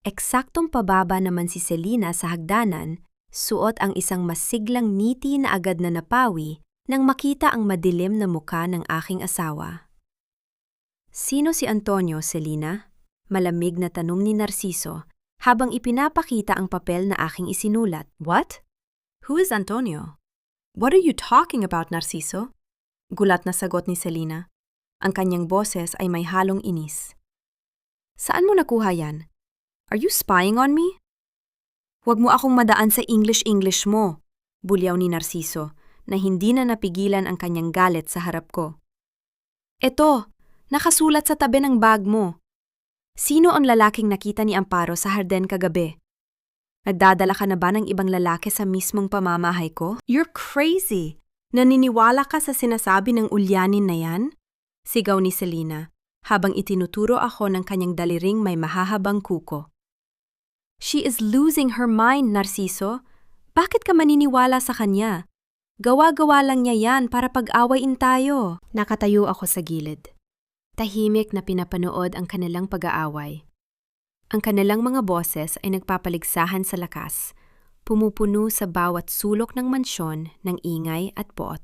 Eksaktong pababa naman si Selena sa hagdanan, suot ang isang masiglang ngiti na agad na napawi nang makita ang madilim na muka ng aking asawa. Sino si Antonio, Selena? Malamig na tanong ni Narciso habang ipinapakita ang papel na aking isinulat. What? Who is Antonio? What are you talking about, Narciso? Gulat na sagot ni Selena. Ang kanyang boses ay may halong inis. Saan mo nakuha yan? Are you spying on me? Huwag mo akong madaan sa English mo, bulyaw ni Narciso, na hindi na napigilan ang kanyang galit sa harap ko. Eto, nakasulat sa tabi ng bag mo. Sino ang lalaking nakita ni Amparo sa hardin kagabi? Nagdadala ka na ba ng ibang lalaki sa mismong pamamahay ko? You're crazy! Naniniwala ka sa sinasabi ng ulyanin na yan? Sigaw ni Selena, habang itinuturo ako ng kanyang daliring may mahahabang kuko. She is losing her mind, Narciso. Bakit ka maniniwala sa kanya? Gawa-gawa lang niya yan para pag-awayin tayo. Nakatayo ako sa gilid. Tahimik na pinapanood ang kanilang pag-aaway. Ang kanilang mga boses ay nagpapaligsahan sa lakas, pumupuno sa bawat sulok ng mansyon ng ingay at poot.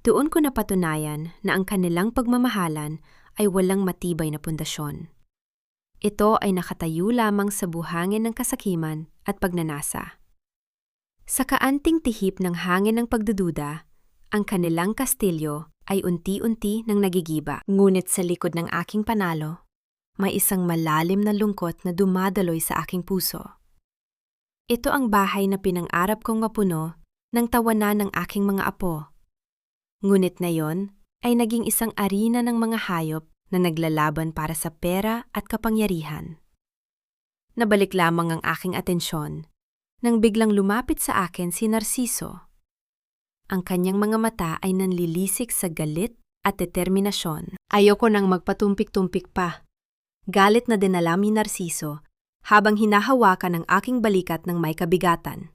Doon ko napatunayan na ang kanilang pagmamahalan ay walang matibay na pundasyon. Ito ay nakatayo lamang sa buhangin ng kasakiman at pagnanasa. Sa kaanting tihip ng hangin ng pagdududa, ang kanilang kastilyo ay unti-unti nang nagigiba. Ngunit sa likod ng aking panalo, may isang malalim na lungkot na dumadaloy sa aking puso. Ito ang bahay na pinang-arap kong mapuno ng tawanan ng aking mga apo. Ngunit ngayon ay naging isang arena ng mga hayop na naglalaban para sa pera at kapangyarihan. Nabalik lamang ang aking atensyon nang biglang lumapit sa akin si Narciso. Ang kanyang mga mata ay nanlilisik sa galit at determinasyon. Ayoko nang magpatumpik-tumpik pa. Galit na dinalam ni Narciso habang hinahawakan ang aking balikat ng may kabigatan.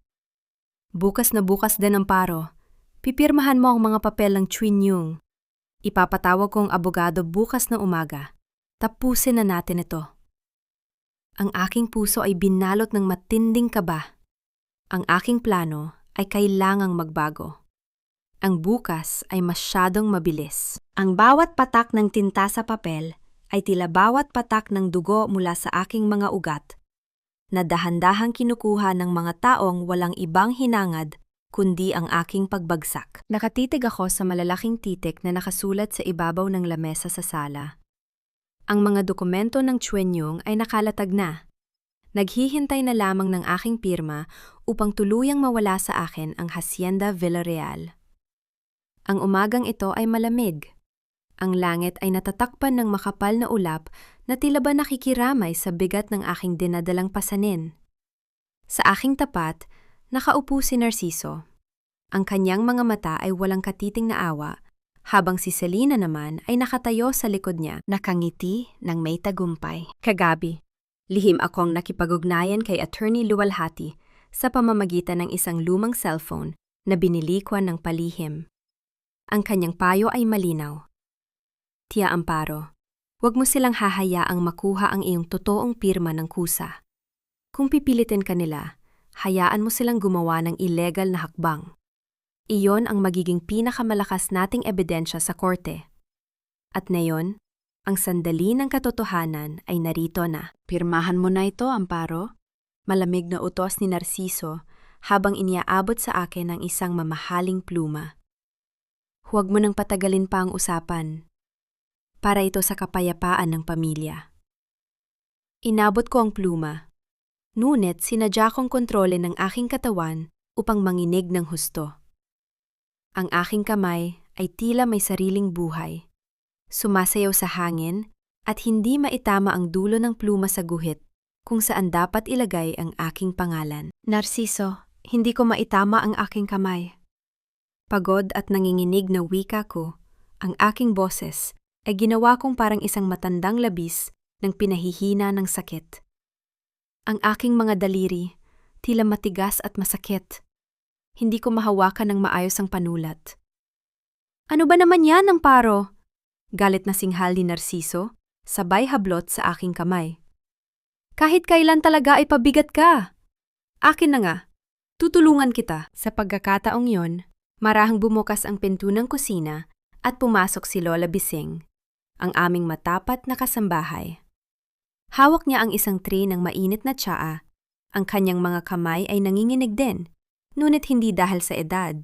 Bukas na bukas din, Amparo. Pipirmahan mo ang mga papel ng Chuen Yung. Ipapatawag ko ang abogado bukas na umaga. Tapusin na natin ito. Ang aking puso ay binalot ng matinding kaba. Ang aking plano ay kailangang magbago. Ang bukas ay masyadong mabilis. Ang bawat patak ng tinta sa papel ay tila bawat patak ng dugo mula sa aking mga ugat, na dahan-dahang kinukuha ng mga taong walang ibang hinangad kundi ang aking pagbagsak. Nakatitig ako sa malalaking titik na nakasulat sa ibabaw ng lamesa sa sala. Ang mga dokumento ng Chuenyong ay nakalatag na. Naghihintay na lamang ng aking pirma upang tuluyang mawala sa akin ang Hacienda Villarreal. Ang umagang ito ay malamig. Ang langit ay natatakpan ng makapal na ulap na tila ba nakikiramay sa bigat ng aking dinadalang pasanin. Sa aking tapat, nakaupo si Narciso. Ang kanyang mga mata ay walang katiting na awa, habang si Selena naman ay nakatayo sa likod niya, nakangiti ng may tagumpay. Kagabi, lihim akong nakipag-ugnayan kay Attorney Luwalhati sa pamamagitan ng isang lumang cellphone na binilikwan ng palihim. Ang kanyang payo ay malinaw. Tia Amparo, huwag mo silang hahayaang makuha ang iyong totoong pirma ng kusa. Kung pipilitin ka nila, hayaan mo silang gumawa ng illegal na hakbang. Iyon ang magiging pinakamalakas nating ebidensya sa korte. At ngayon, ang sandali ng katotohanan ay narito na. Pirmahan mo na ito, Amparo. Malamig na utos ni Narciso habang iniaabot sa akin ang isang mamahaling pluma. Huwag mo nang patagalin pa ang usapan. Para ito sa kapayapaan ng pamilya. Inabot ko ang pluma. Ngunit sinadya kong kontrole ng aking katawan upang manginig ng husto. Ang aking kamay ay tila may sariling buhay. Sumasayaw sa hangin at hindi maitama ang dulo ng pluma sa guhit kung saan dapat ilagay ang aking pangalan. Narciso, hindi ko maitama ang aking kamay. Pagod at nanginginig na wika ko, ang aking boses ay ginawa kong parang isang matandang labis ng pinahihina ng sakit. Ang aking mga daliri, tila matigas at masakit. Hindi ko mahawakan ng maayos ang panulat. Ano ba naman yan, Amparo? Galit na singhal ni Narciso, sabay hablot sa aking kamay. Kahit kailan talaga ay pabigat ka. Akin na nga, tutulungan kita. Sa pagkakataong yon, marahang bumukas ang pinto ng kusina at pumasok si Lola Bising, ang aming matapat na kasambahay. Hawak niya ang isang tray ng mainit na tsaa. Ang kanyang mga kamay ay nanginginig din, ngunit hindi dahil sa edad,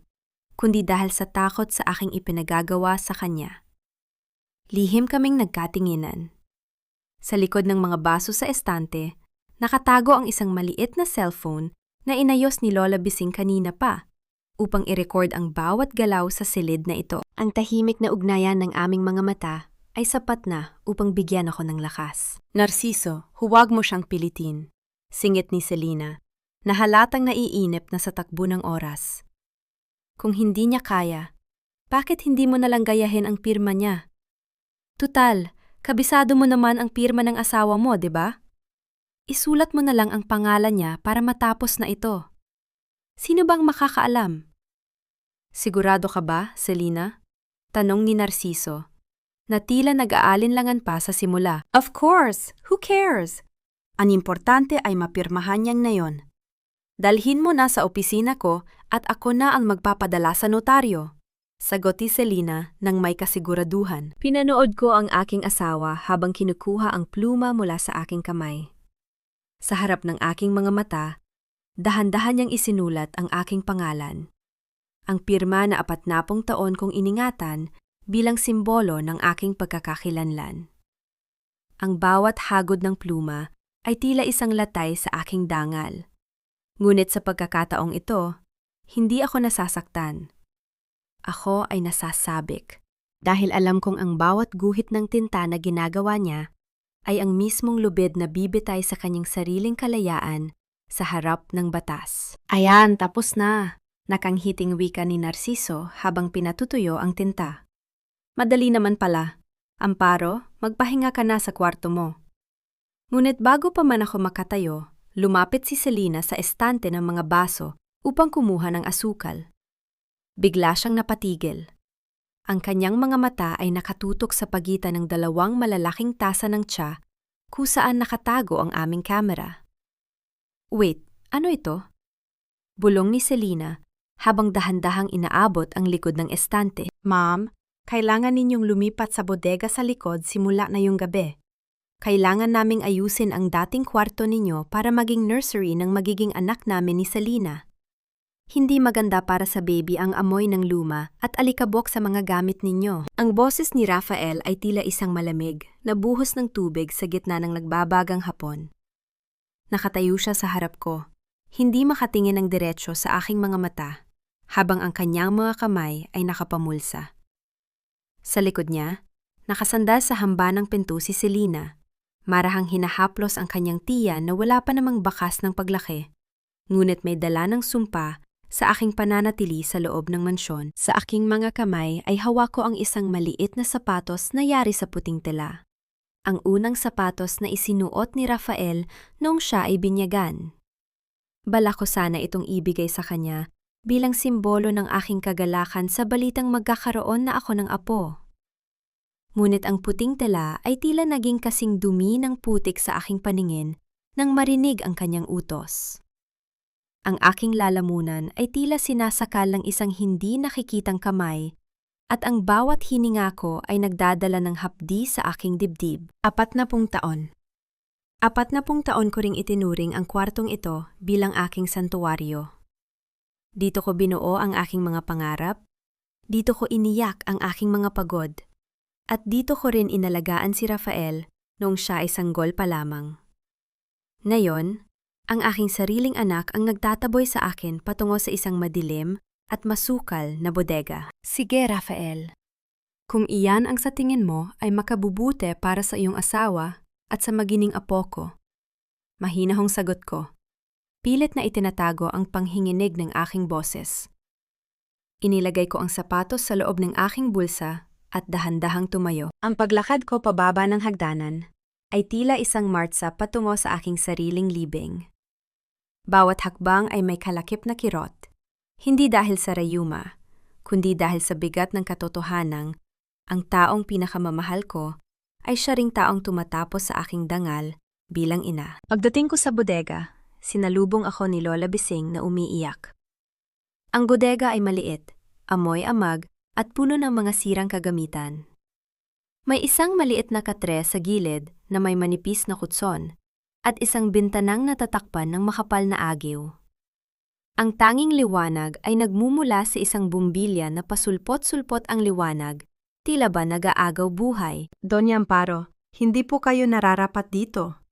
kundi dahil sa takot sa aking ipinagagawa sa kanya. Lihim kaming nagkatinginan. Sa likod ng mga baso sa estante, nakatago ang isang maliit na cellphone na inayos ni Lola Bising kanina pa, upang i-record ang bawat galaw sa silid na ito. Ang tahimik na ugnayan ng aming mga mata ay sapat na upang bigyan ako ng lakas. Narciso, huwag mo siyang pilitin. Singit ni Selena, na halatang naiinip na sa takbo ng oras. Kung hindi niya kaya, bakit hindi mo nalang gayahin ang pirma niya? Tutal, kabisado mo naman ang pirma ng asawa mo, di ba? Isulat mo na lang ang pangalan niya para matapos na ito. Sino bang makakaalam? Sigurado ka ba, Selena? Tanong ni Narciso, na tila nag-aalinlangan pa sa simula. Of course! Who cares? Ang importante ay mapirmahan niyang na yon. Dalhin mo na sa opisina ko at ako na ang magpapadala sa notaryo. Sagot ni Selena nang may kasiguraduhan. Pinanood ko ang aking asawa habang kinukuha ang pluma mula sa aking kamay. Sa harap ng aking mga mata, dahan-dahan niyang isinulat ang aking pangalan. Ang pirma na 40 taon kong iningatan bilang simbolo ng aking pagkakakilanlan. Ang bawat hagod ng pluma ay tila isang latay sa aking dangal. Ngunit sa pagkakataong ito, hindi ako nasasaktan. Ako ay nasasabik. Dahil alam kong ang bawat guhit ng tinta na ginagawa niya ay ang mismong lubid na bibitay sa kanyang sariling kalayaan sa harap ng batas. Ayan, tapos na. Nakanghiting wika ni Narciso habang pinatutuyo ang tinta. Madali naman pala. Amparo, magpahinga ka na sa kwarto mo. Ngunit bago pa man ako makatayo, lumapit si Selena sa estante ng mga baso upang kumuha ng asukal. Bigla siyang napatigil. Ang kanyang mga mata ay nakatutok sa pagitan ng 2 malalaking tasa ng tsa kung saan nakatago ang aming kamera. Wait, ano ito? Bulong ni Selena habang dahan-dahang inaabot ang likod ng estante. Ma'am, kailangan ninyong lumipat sa bodega sa likod simula na yung gabi. Kailangan naming ayusin ang dating kwarto ninyo para maging nursery ng magiging anak namin ni Selena. Hindi maganda para sa baby ang amoy ng luma at alikabok sa mga gamit ninyo. Ang boses ni Rafael ay tila isang malamig na buhos ng tubig sa gitna ng nagbabagang hapon. Nakatayo siya sa harap ko, hindi makatingin ng diretsyo sa aking mga mata, habang ang kanyang mga kamay ay nakapamulsa. Sa likod niya, nakasandal sa hamba ng pinto si Selena. Marahang hinahaplos ang kanyang tiyan na wala pa namang bakas ng paglaki, ngunit may dala ng sumpa sa aking pananatili sa loob ng mansyon. Sa aking mga kamay ay hawak ko ang isang maliit na sapatos na yari sa puting tela. Ang unang sapatos na isinuot ni Rafael noong siya ay binyagan. Balak ko sana itong ibigay sa kanya bilang simbolo ng aking kagalakan sa balitang magkakaroon na ako ng apo. Ngunit ang puting tela ay tila naging kasing dumi ng putik sa aking paningin nang marinig ang kanyang utos. Ang aking lalamunan ay tila sinasakal ng isang hindi nakikitang kamay at ang bawat hininga ko ay nagdadala ng hapdi sa aking dibdib. 40 taon. 40 taon ko ring itinuring ang kwartong ito bilang aking santuwaryo. Dito ko binuo ang aking mga pangarap, dito ko iniyak ang aking mga pagod, at dito ko rin inalagaan si Rafael noong siya ay sanggol pa lamang. Ngayon, ang aking sariling anak ang nagtataboy sa akin patungo sa isang madilim at masukal na bodega. Sige, Rafael. Kung iyan ang sa tingin mo ay makabubuti para sa iyong asawa at sa magining apo ko. Mahinahong sagot ko. Pilit na itinatago ang panghinginig ng aking boses. Inilagay ko ang sapatos sa loob ng aking bulsa at dahan-dahang tumayo. Ang paglakad ko pababa ng hagdanan ay tila isang martsa patungo sa aking sariling libing. Bawat hakbang ay may kalakip na kirot, hindi dahil sa rayuma, kundi dahil sa bigat ng katotohanang ang taong pinakamamahal ko ay siya ring taong tumatapos sa aking dangal bilang ina. Pagdating ko sa bodega, sinalubong ako ni Lola Bising na umiiyak. Ang bodega ay maliit, amoy-amag at puno ng mga sirang kagamitan. May isang maliit na katre sa gilid na may manipis na kutson at isang bintanang natatakpan ng makapal na agiw. Ang tanging liwanag ay nagmumula sa isang bumbilya na pasulpot-sulpot ang liwanag, tila ba nag-aagaw buhay. Doña Amparo, hindi po kayo nararapat dito.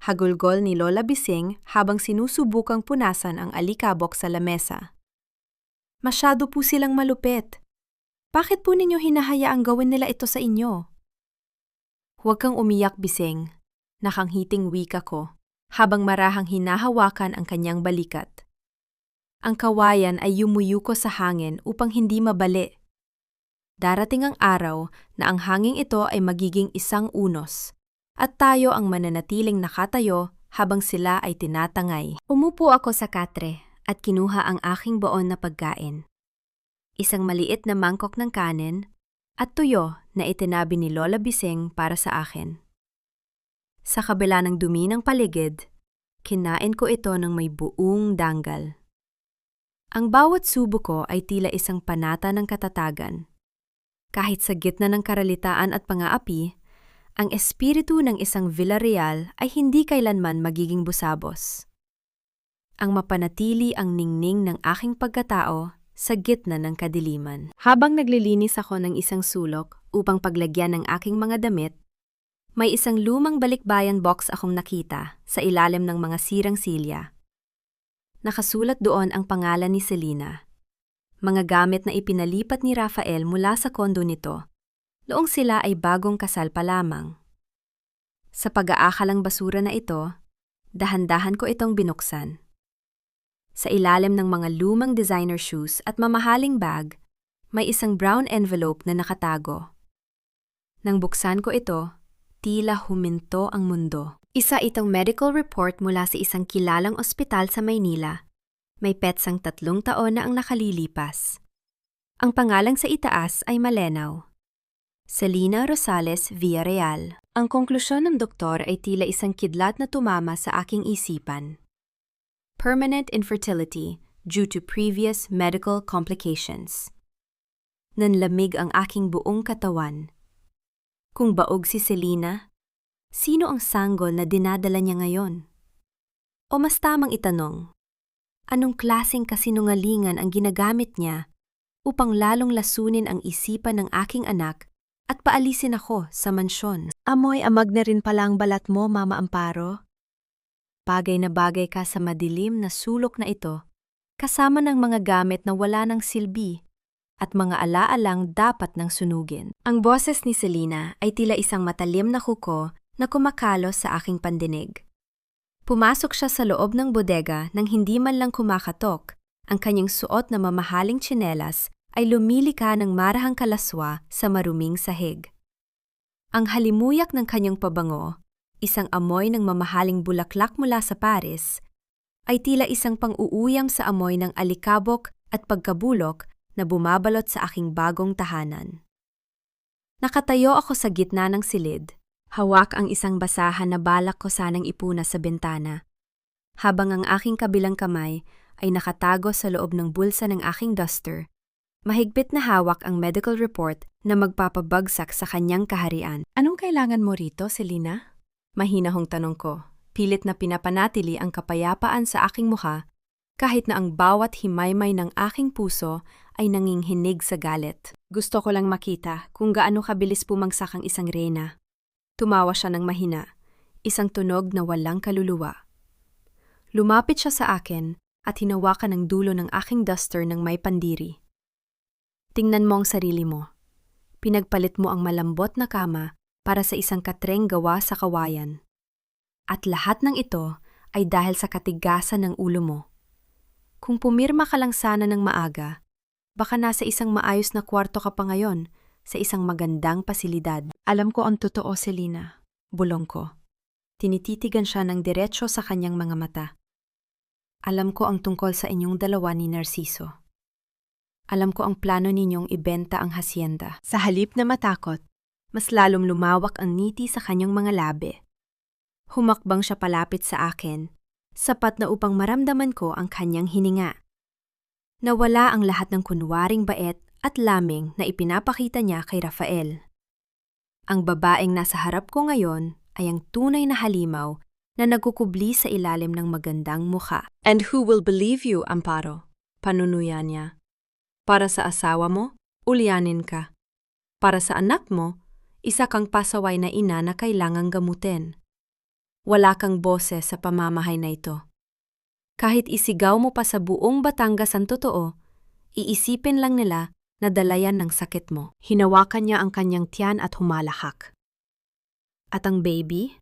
Hagulgol ni Lola Bising habang sinusubukang punasan ang alikabok sa lamesa. Masyado po silang malupit. Bakit po ninyo hinahayaang gawin nila ito sa inyo? Huwag kang umiyak, Bising, nakanghiting wika ko, habang marahang hinahawakan ang kanyang balikat. Ang kawayan ay yumuyuko sa hangin upang hindi mabali. Darating ang araw na ang hanging ito ay magiging isang unos, at tayo ang mananatiling nakatayo habang sila ay tinatangay. Umupo ako sa katre at kinuha ang aking baon na pagkain. Isang maliit na mangkok ng kanin at tuyo na itinabi ni Lola Bising para sa akin. Sa kabila ng dumi ng paligid, kinain ko ito ng may buong danggal. Ang bawat subo ko ay tila isang panata ng katatagan. Kahit sa gitna ng karalitaan at pang-aapi, ang espiritu ng isang Villarreal ay hindi kailanman magiging busabos. Ang mapanatili ang ningning ng aking pagkatao sa gitna ng kadiliman. Habang naglilinis ako ng isang sulok upang paglagyan ng aking mga damit, may isang lumang balikbayan box akong nakita sa ilalim ng mga sirang silya. Nakasulat doon ang pangalan ni Selena. Mga gamit na ipinalipat ni Rafael mula sa kondo nito, noong sila ay bagong kasal pa lamang. Sa pag-aakalang basura na ito, dahan-dahan ko itong binuksan. Sa ilalim ng mga lumang designer shoes at mamahaling bag, may isang brown envelope na nakatago. Nang buksan ko ito, tila huminto ang mundo. Isa itong medical report mula sa isang kilalang ospital sa Maynila. May petsang 3 taon na ang nakalilipas. Ang pangalang sa itaas ay malinaw. Selena Rosales Villarreal. Ang konklusyon ng doktor ay tila isang kidlat na tumama sa aking isipan. Permanent infertility, due to previous medical complications. Nanlamig ang aking buong katawan. Kung baog si Selena, sino ang sanggol na dinadala niya ngayon? O mas tamang itanong, anong klaseng kasinungalingan ang ginagamit niya upang lalong lasunin ang isipan ng aking anak at paalisin ako sa mansyon? Amoy amag na rin pala ang balat mo, Mama Amparo. Bagay na bagay ka sa madilim na sulok na ito, kasama ng mga gamit na wala ng silbi at mga alaalang dapat nang sunugin. Ang boses ni Selena ay tila isang matalim na kuko na kumakalos sa aking pandinig. Pumasok siya sa loob ng bodega nang hindi man lang kumakatok. Ang kanyang suot na mamahaling tsinelas ay lumilika ng marahang kalaswa sa maruming sahig. Ang halimuyak ng kanyang pabango, isang amoy ng mamahaling bulaklak mula sa Paris, ay tila isang pang-uuyam sa amoy ng alikabok at pagkabulok na bumabalot sa aking bagong tahanan. Nakatayo ako sa gitna ng silid, hawak ang isang basahan na balak ko sanang ipuna sa bintana, habang ang aking kabilang kamay ay nakatago sa loob ng bulsa ng aking duster. Mahigpit na hawak ang medical report na magpapabagsak sa kanyang kaharian. Anong kailangan mo rito, Selena? Mahinahong tanong ko, pilit na pinapanatili ang kapayapaan sa aking mukha kahit na ang bawat himaymay ng aking puso ay nanginghinig sa galit. Gusto ko lang makita kung gaano kabilis pumagsak ang isang reyna. Tumawa siya ng mahina, isang tunog na walang kaluluwa. Lumapit siya sa akin at hinawakan ang dulo ng aking duster ng may pandiri. Tingnan mo ang sarili mo. Pinagpalit mo ang malambot na kama para sa isang katreng gawa sa kawayan. At lahat ng ito ay dahil sa katigasan ng ulo mo. Kung pumirma ka lang sana ng maaga, baka nasa isang maayos na kwarto ka pa ngayon sa isang magandang pasilidad. Alam ko ang totoo, Selena. Bulong ko. Tinititigan siya ng diretsyo sa kanyang mga mata. Alam ko ang tungkol sa inyong dalawa ni Narciso. Alam ko ang plano ninyong ibenta ang hasyenda. Sa halip na matakot, mas lalong lumawak ang ngiti sa kanyang mga labi. Humakbang siya palapit sa akin, sapat na upang maramdaman ko ang kanyang hininga. Nawala ang lahat ng kunwaring bait at laming na ipinapakita niya kay Rafael. Ang babaeng nasa harap ko ngayon ay ang tunay na halimaw na nagkukubli sa ilalim ng magandang mukha. And who will believe you, Amparo? Panunuya niya. Para sa asawa mo, ulyanin ka. Para sa anak mo, isa kang pasaway na ina na kailangang gamutin. Wala kang boses sa pamamahay na ito. Kahit isigaw mo pa sa buong Batangas ang totoo, iisipin lang nila na dalayan ng sakit mo. Hinawakan niya ang kanyang tiyan at humalahak. At ang baby?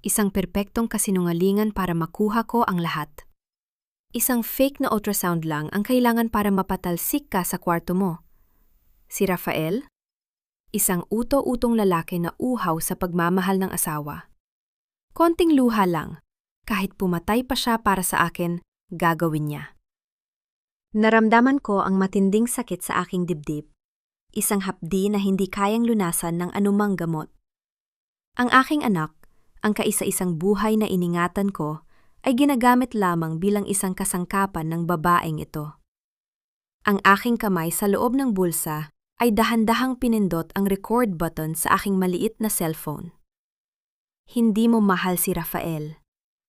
Isang perpektong kasinungalingan para makuha ko ang lahat. Isang fake na ultrasound lang ang kailangan para mapatalsik ka sa kwarto mo. Si Rafael? Isang uto-utong lalaki na uhaw sa pagmamahal ng asawa. Konting luha lang, kahit pumatay pa siya para sa akin, gagawin niya. Naramdaman ko ang matinding sakit sa aking dibdib, isang hapdi na hindi kayang lunasan ng anumang gamot. Ang aking anak, ang kaisa-isang buhay na iningatan ko, ay ginagamit lamang bilang isang kasangkapan ng babaeng ito. Ang aking kamay sa loob ng bulsa ay dahan-dahang pinindot ang record button sa aking maliit na cellphone. Hindi mo mahal si Rafael,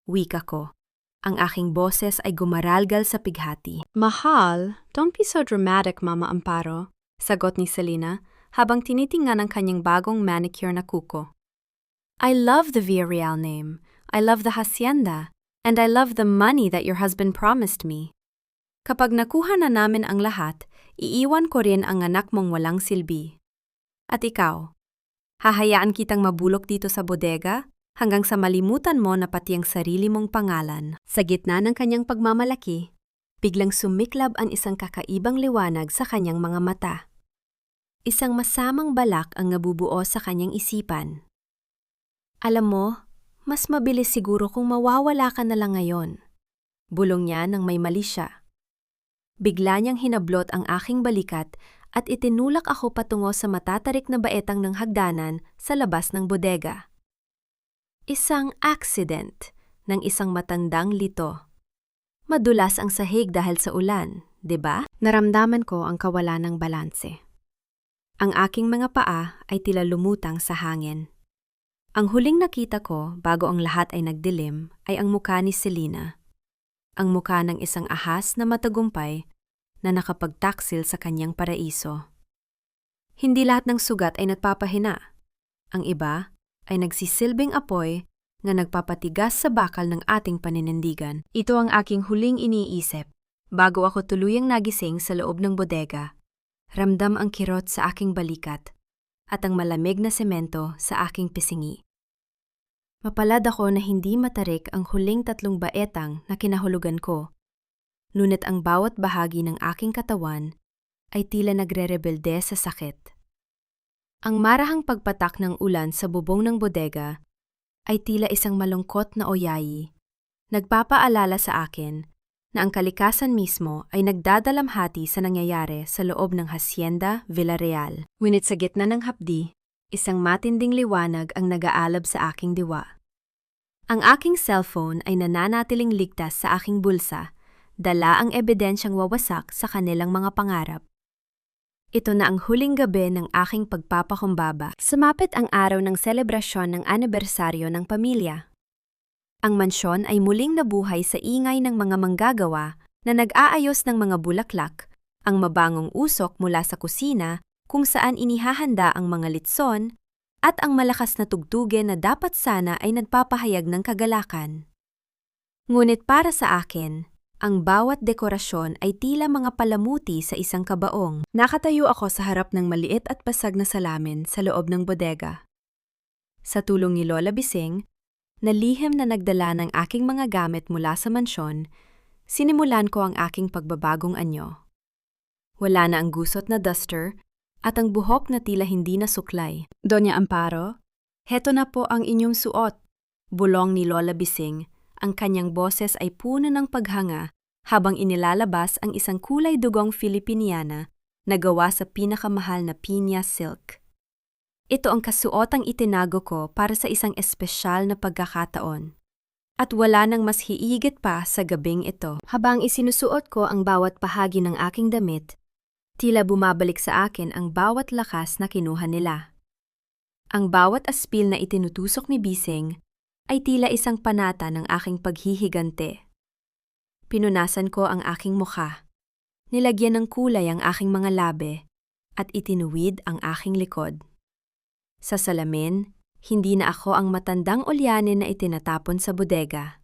wika ko. Ang aking boses ay gumaralgal sa pighati. Mahal? Don't be so dramatic, Mama Amparo, sagot ni Selena habang tinitingnan ang kanyang bagong manicure na kuko. I love the Villarreal name. I love the hacienda. And I love the money that your husband promised me. Kapag nakuha na namin ang lahat, iiwan ko rin ang anak mong walang silbi. At ikaw, hahayaan kitang mabulok dito sa bodega hanggang sa malimutan mo na pati ang sarili mong pangalan. Sa gitna ng kanyang pagmamalaki, biglang sumiklab ang isang kakaibang liwanag sa kanyang mga mata. Isang masamang balak ang nabubuo sa kanyang isipan. Alam mo, mas mabilis siguro kung mawawala ka na lang ngayon. Bulong niya nang may mali siya. Bigla niyang hinablot ang aking balikat at itinulak ako patungo sa matatarik na baetang ng hagdanan sa labas ng bodega. Isang accident ng isang matandang lito. Madulas ang sahig dahil sa ulan, 'di ba? Naramdaman ko ang kawalan ng balanse. Ang aking mga paa ay tila lumutang sa hangin. Ang huling nakita ko bago ang lahat ay nagdilim ay ang mukha ni Selena. Ang mukha ng isang ahas na matagumpay na nakapagtaksil sa kanyang paraiso. Hindi lahat ng sugat ay nagpapahina. Ang iba ay nagsisilbing apoy na nagpapatigas sa bakal ng ating paninindigan. Ito ang aking huling iniisip bago ako tuluyang nagising sa loob ng bodega. Ramdam ang kirot sa aking balikat at ang malamig na semento sa aking pisingi. Mapalad ako na hindi matarik ang huling 3 baetang na kinahulugan ko, ngunit ang bawat bahagi ng aking katawan ay tila nagre-rebelde sa sakit. Ang marahang pagpatak ng ulan sa bubong ng bodega ay tila isang malungkot na oyayi, nagpapaalala sa akin na ang kalikasan mismo ay nagdadalamhati sa nangyayari sa loob ng Hacienda Villarreal. Ngunit sa gitna ng hapdi, isang matinding liwanag ang nag-aalab sa aking diwa. Ang aking cellphone ay nananatiling ligtas sa aking bulsa, dala ang ebidensyang wawasak sa kanilang mga pangarap. Ito na ang huling gabi ng aking pagpapakumbaba. Sumapit ang araw ng selebrasyon ng anibersaryo ng pamilya. Ang mansyon ay muling nabuhay sa ingay ng mga manggagawa na nag-aayos ng mga bulaklak, ang mabangong usok mula sa kusina kung saan inihahanda ang mga litson, at ang malakas na tugtuge na dapat sana ay nagpapahayag ng kagalakan. Ngunit para sa akin, ang bawat dekorasyon ay tila mga palamuti sa isang kabaong. Nakatayo ako sa harap ng maliit at basag na salamin sa loob ng bodega. Sa tulong ni Lola Bising, na lihim na nagdala ng aking mga gamit mula sa mansyon, sinimulan ko ang aking pagbabagong anyo. Wala na ang gusot na duster at ang buhok na tila hindi nasuklay. Doña Amparo, heto na po ang inyong suot. Bulong ni Lola Bising, ang kanyang boses ay puno ng paghanga habang inilalabas ang isang kulay dugong Filipiniana na gawa sa pinakamahal na pinya silk. Ito ang kasuotang itinago ko para sa isang espesyal na pagkakataon. At wala nang mas hiigit pa sa gabing ito. Habang isinusuot ko ang bawat bahagi ng aking damit, tila bumabalik sa akin ang bawat lakas na kinuha nila. Ang bawat aspil na itinutusok ni Bising ay tila isang panata ng aking paghihigante. Pinunasan ko ang aking mukha, nilagyan ng kulay ang aking mga labi, at itinuwid ang aking likod. Sa salamin, hindi na ako ang matandang ulyanin na itinatapon sa bodega.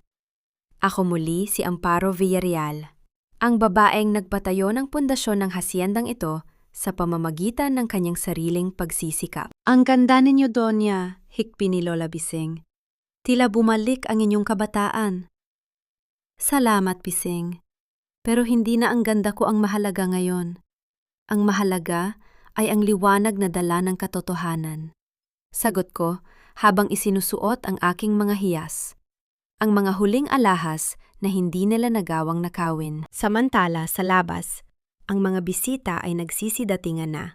Ako muli si Amparo Villarreal, ang babaeng nagpatayo ng pundasyon ng haciendang ito sa pamamagitan ng kanyang sariling pagsisikap. Ang ganda ninyo, Donya, hikpi ni Lola Bising. Tila bumalik ang inyong kabataan. Salamat, Bising. Pero hindi na ang ganda ko ang mahalaga ngayon. Ang mahalaga ay ang liwanag na dala ng katotohanan. Sagot ko habang isinusuot ang aking mga hiyas. Ang mga huling alahas na hindi nila nagawang nakawin. Samantala sa labas, ang mga bisita ay nagsisidatingan na.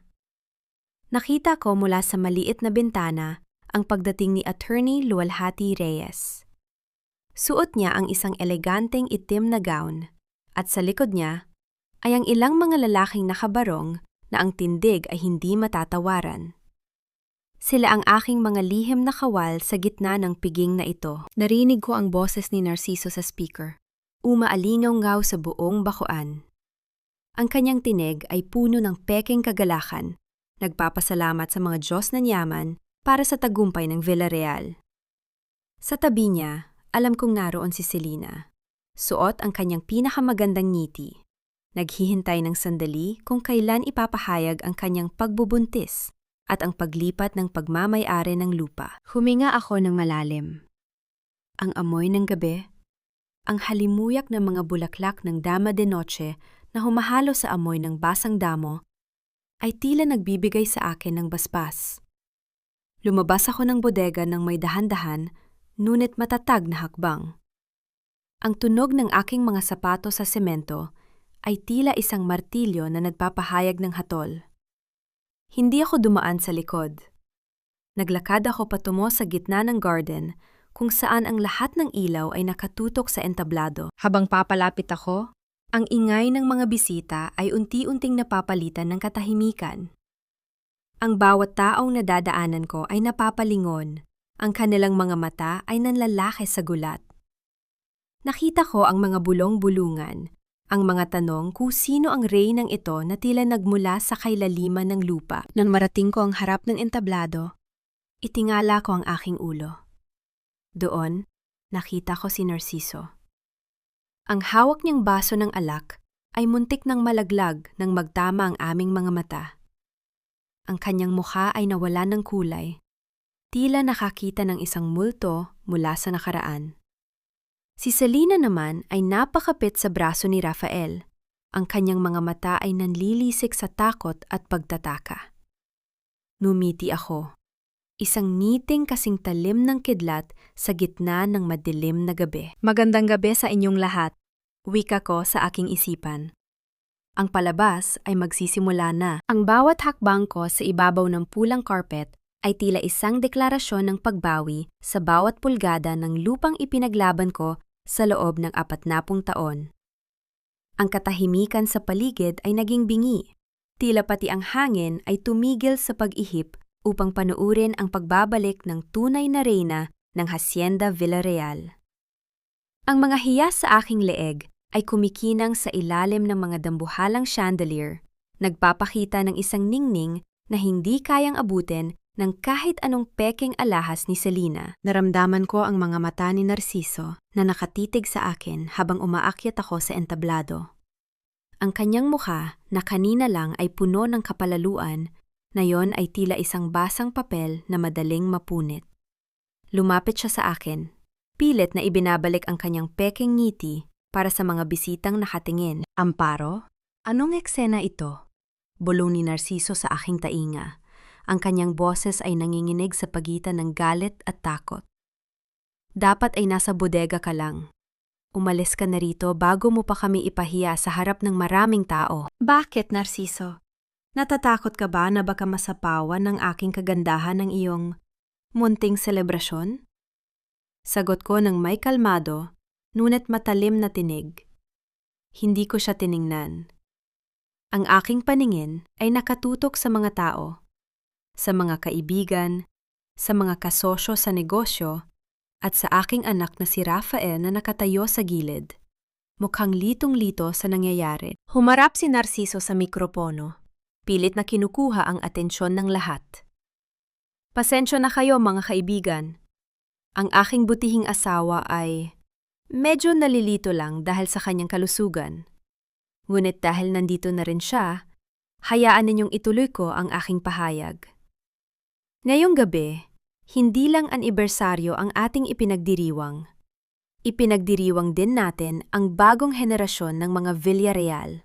Nakita ko mula sa maliit na bintana ang pagdating ni Attorney Lualhati Reyes. Suot niya ang isang eleganteng itim na gown at sa likod niya ay ang ilang mga lalaking nakabarong na ang tindig ay hindi matatawaran. Sila ang aking mga lihim na kawal sa gitna ng piging na ito. Narinig ko ang boses ni Narciso sa speaker. Umaalingaw-ngaw sa buong bakuan. Ang kanyang tinig ay puno ng pekeng kagalakan, nagpapasalamat sa mga Diyos na yaman para sa tagumpay ng Villarreal. Sa tabi niya, alam kong naroon si Selena. Suot ang kanyang pinakamagandang ngiti. Naghihintay ng sandali kung kailan ipapahayag ang kanyang pagbubuntis at ang paglipat ng pagmamay-ari ng lupa. Huminga ako ng malalim. Ang amoy ng gabi, ang halimuyak ng mga bulaklak ng Dama de Noche na humahalo sa amoy ng basang damo, ay tila nagbibigay sa akin ng basbas. Lumabas ako ng bodega ng may dahan-dahan, ngunit matatag na hakbang. Ang tunog ng aking mga sapato sa semento ay tila isang martilyo na nagpapahayag ng hatol. Hindi ako dumaan sa likod. Naglakad ako patungo sa gitna ng garden kung saan ang lahat ng ilaw ay nakatutok sa entablado. Habang papalapit ako, Ang ingay ng mga bisita ay unti-unting napapalitan ng katahimikan. Ang bawat taong nadadaanan ko ay napapalingon. Ang kanilang mga mata ay nanlalaki sa gulat. Nakita ko ang mga bulong-bulungan, ang mga tanong kung sino ang reynang ito na tila nagmula sa kailaliman ng lupa. Nang marating ko ang harap ng entablado, itingala ko ang aking ulo. Doon, nakita ko si Narciso. Ang hawak niyang baso ng alak ay muntik ng malaglag nang magtama ang aming mga mata. Ang kanyang mukha ay nawala ng kulay, tila nakakita ng isang multo mula sa nakaraan. Si Selina naman ay napakapit sa braso ni Rafael. Ang kanyang mga mata ay nanlilisik sa takot at pagtataka. Numiti ako, isang ngiting kasing talim ng kidlat sa gitna ng madilim na gabi. Magandang gabi sa inyong lahat, wika ko sa aking isipan. Ang palabas ay magsisimula na. Ang bawat hakbang ko sa ibabaw ng pulang carpet ay tila isang deklarasyon ng pagbawi sa bawat pulgada ng lupang ipinaglaban ko sa loob ng 40 taon. Ang katahimikan sa paligid ay naging bingi. Tila pati ang hangin ay tumigil sa pag-ihip upang panuurin ang pagbabalik ng tunay na reyna ng Hacienda Villarreal. Ang mga hiyas sa aking leeg ay kumikinang sa ilalim ng mga dambuhalang chandelier, nagpapakita ng isang ningning na hindi kayang abutin ng kahit anong peking alahas ni Selina. Naramdaman ko ang mga mata ni Narciso na nakatitig sa akin habang umaakyat ako sa entablado. Ang kanyang mukha na kanina lang ay puno ng kapalaluan, ngayon ay tila isang basang papel na madaling mapunit. Lumapit siya sa akin, pilit na ibinabalik ang kanyang peking ngiti para sa mga bisitang nakatingin. Amparo, anong eksena ito? Bulong ni Narciso sa aking tainga. Ang kanyang boses ay nanginginig sa pagitan ng galit at takot. Dapat ay nasa bodega ka lang. Umalis ka na rito bago mo pa kami ipahiya sa harap ng maraming tao. Bakit, Narciso? Natatakot ka ba na baka masapawan ng aking kagandahan ng iyong munting selebrasyon? Sagot ko ng may kalmado, ngunit matalim na tinig. Hindi ko siya tiningnan. Ang aking paningin ay nakatutok sa mga tao, sa mga kaibigan, sa mga kasosyo sa negosyo, at sa aking anak na si Rafael na nakatayo sa gilid. Mukhang litong-lito sa nangyayari. Humarap si Narciso sa mikropono. Pilit na kinukuha ang atensyon ng lahat. Pasensya na kayo mga kaibigan. Ang aking butihing asawa ay medyo nalilito lang dahil sa kanyang kalusugan. Ngunit dahil nandito na rin siya, hayaan ninyong ituloy ko ang aking pahayag. Ngayong gabi, hindi lang anibersaryo ang ating ipinagdiriwang. Ipinagdiriwang din natin ang bagong henerasyon ng mga Villarreal,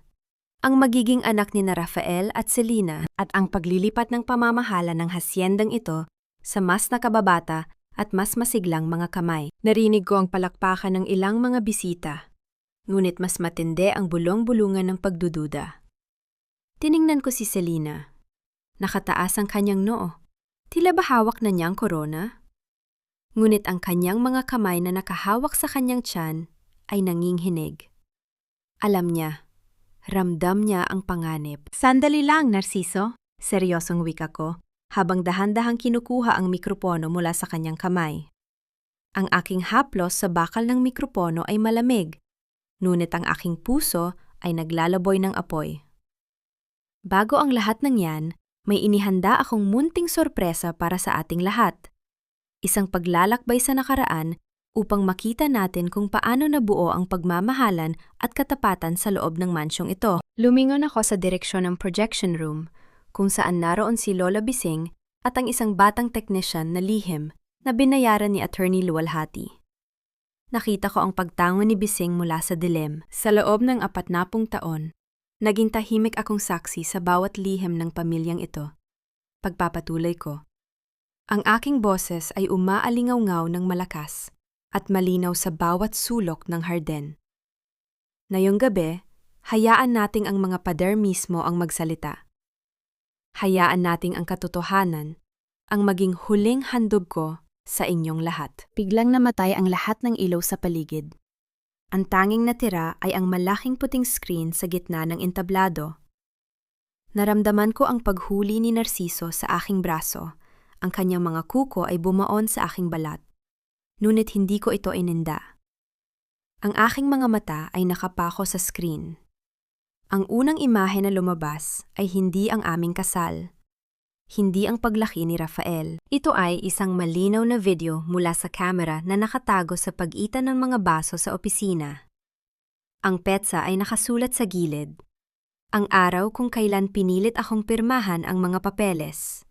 ang magiging anak ni na Rafael at Selina at ang paglilipat ng pamamahala ng hasyendang ito sa mas nakababata at mas masiglang mga kamay. Narinig ko ang palakpakan ng ilang mga bisita, ngunit mas matindi ang bulong-bulungan ng pagdududa. Tiningnan ko si Selina. Nakataas ang kanyang noo. Tila ba hawak na niya ang korona? Ngunit ang kanyang mga kamay na nakahawak sa kanyang tiyan ay nanginghinig. Alam niya, ramdam niya ang panganib. Sandali lang, Narciso, seryosong wika ko, habang dahan-dahang kinukuha ang mikropono mula sa kanyang kamay. Ang aking haplos sa bakal ng mikropono ay malamig, ngunit ang aking puso ay naglalaboy ng apoy. Bago ang lahat ng yan, may inihanda akong munting sorpresa para sa ating lahat. Isang paglalakbay sa nakaraan upang makita natin kung paano nabuo ang pagmamahalan at katapatan sa loob ng mansyong ito. Lumingon ako sa direksyon ng projection room, kung saan naroon si Lola Bising at ang isang batang technician na lihim na binayaran ni Attorney Luwalhati. Nakita ko ang pagtango ni Bising mula sa dilim. Sa loob ng 40 taon, naging tahimik akong saksi sa bawat lihim ng pamilyang ito. Pagpapatuloy ko. Ang aking boses ay umaalingaw-ngaw ng malakas at malinaw sa bawat sulok ng harden. Ngayong gabi, hayaan nating ang mga pader mismo ang magsalita. Hayaan nating ang katotohanan, ang maging huling handog ko sa inyong lahat. Biglang namatay ang lahat ng ilaw sa paligid. Ang tanging natira ay ang malaking puting screen sa gitna ng entablado. Naramdaman ko ang paghuli ni Narciso sa aking braso. Ang kanyang mga kuko ay bumaon sa aking balat. Ngunit hindi ko ito ininda. Ang aking mga mata ay nakapako sa screen. Ang unang imahe na lumabas ay hindi ang aming kasal. Hindi ang paglaki ni Rafael. Ito ay isang malinaw na video mula sa kamera na nakatago sa pagitan ng mga baso sa opisina. Ang petsa ay nakasulat sa gilid. Ang araw kung kailan pinilit akong pirmahan ang mga papeles.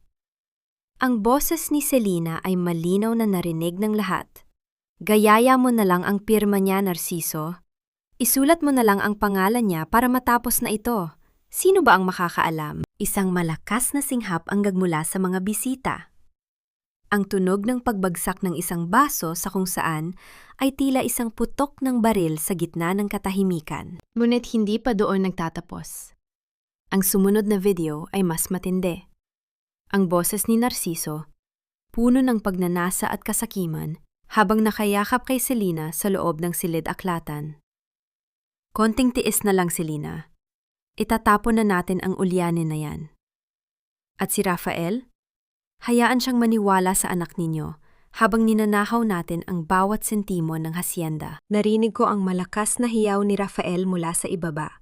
Ang boses ni Selena ay malinaw na narinig ng lahat. Gayaya mo na lang ang pirma niya, Narciso. Isulat mo na lang ang pangalan niya para matapos na ito. Sino ba ang makakaalam? Isang malakas na singhap ang gagmula sa mga bisita. Ang tunog ng pagbagsak ng isang baso sa kung saan ay tila isang putok ng baril sa gitna ng katahimikan. Ngunit hindi pa doon nagtatapos. Ang sumunod na video ay mas matindi. Ang boses ni Narciso, puno ng pagnanasa at kasakiman, habang nakayakap kay Selena sa loob ng silid-aklatan. Konting tiis na lang, Selena. Itatapon na natin ang ulyanin na yan. At si Rafael? Hayaan siyang maniwala sa anak ninyo habang ninanakaw natin ang bawat sentimo ng hasyenda. Narinig ko ang malakas na hiyaw ni Rafael mula sa ibaba.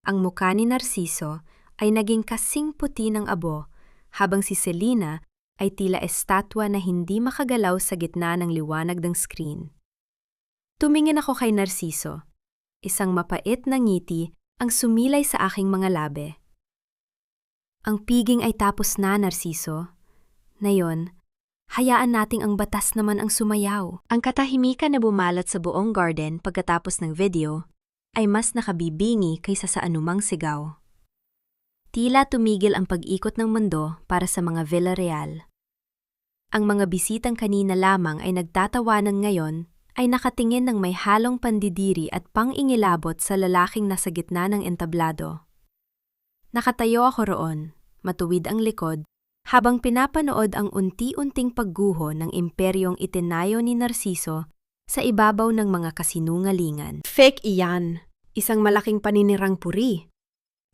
Ang mukha ni Narciso ay naging kasing puti ng abo habang si Selena ay tila estatwa na hindi makagalaw sa gitna ng liwanag ng screen. Tumingin ako kay Narciso. Isang mapait na ngiti ang sumilay sa aking mga labi. Ang piging ay tapos na, Narciso. Ngayon, hayaan nating ang batas naman ang sumayaw. Ang katahimikan na bumalat sa buong garden pagkatapos ng video ay mas nakabibingi kaysa sa anumang sigaw. Tila tumigil ang pag-ikot ng mundo para sa mga Villarreal. Ang mga bisitang kanina lamang ay nagtatawanan ngayon ay nakatingin ng may halong pandidiri at pang-ingilabot sa lalaking nasa gitna ng entablado. Nakatayo ako roon, matuwid ang likod, habang pinapanood ang unti-unting pagguho ng imperyong itinayo ni Narciso sa ibabaw ng mga kasinungalingan. Fake iyan! Isang malaking paninirang puri!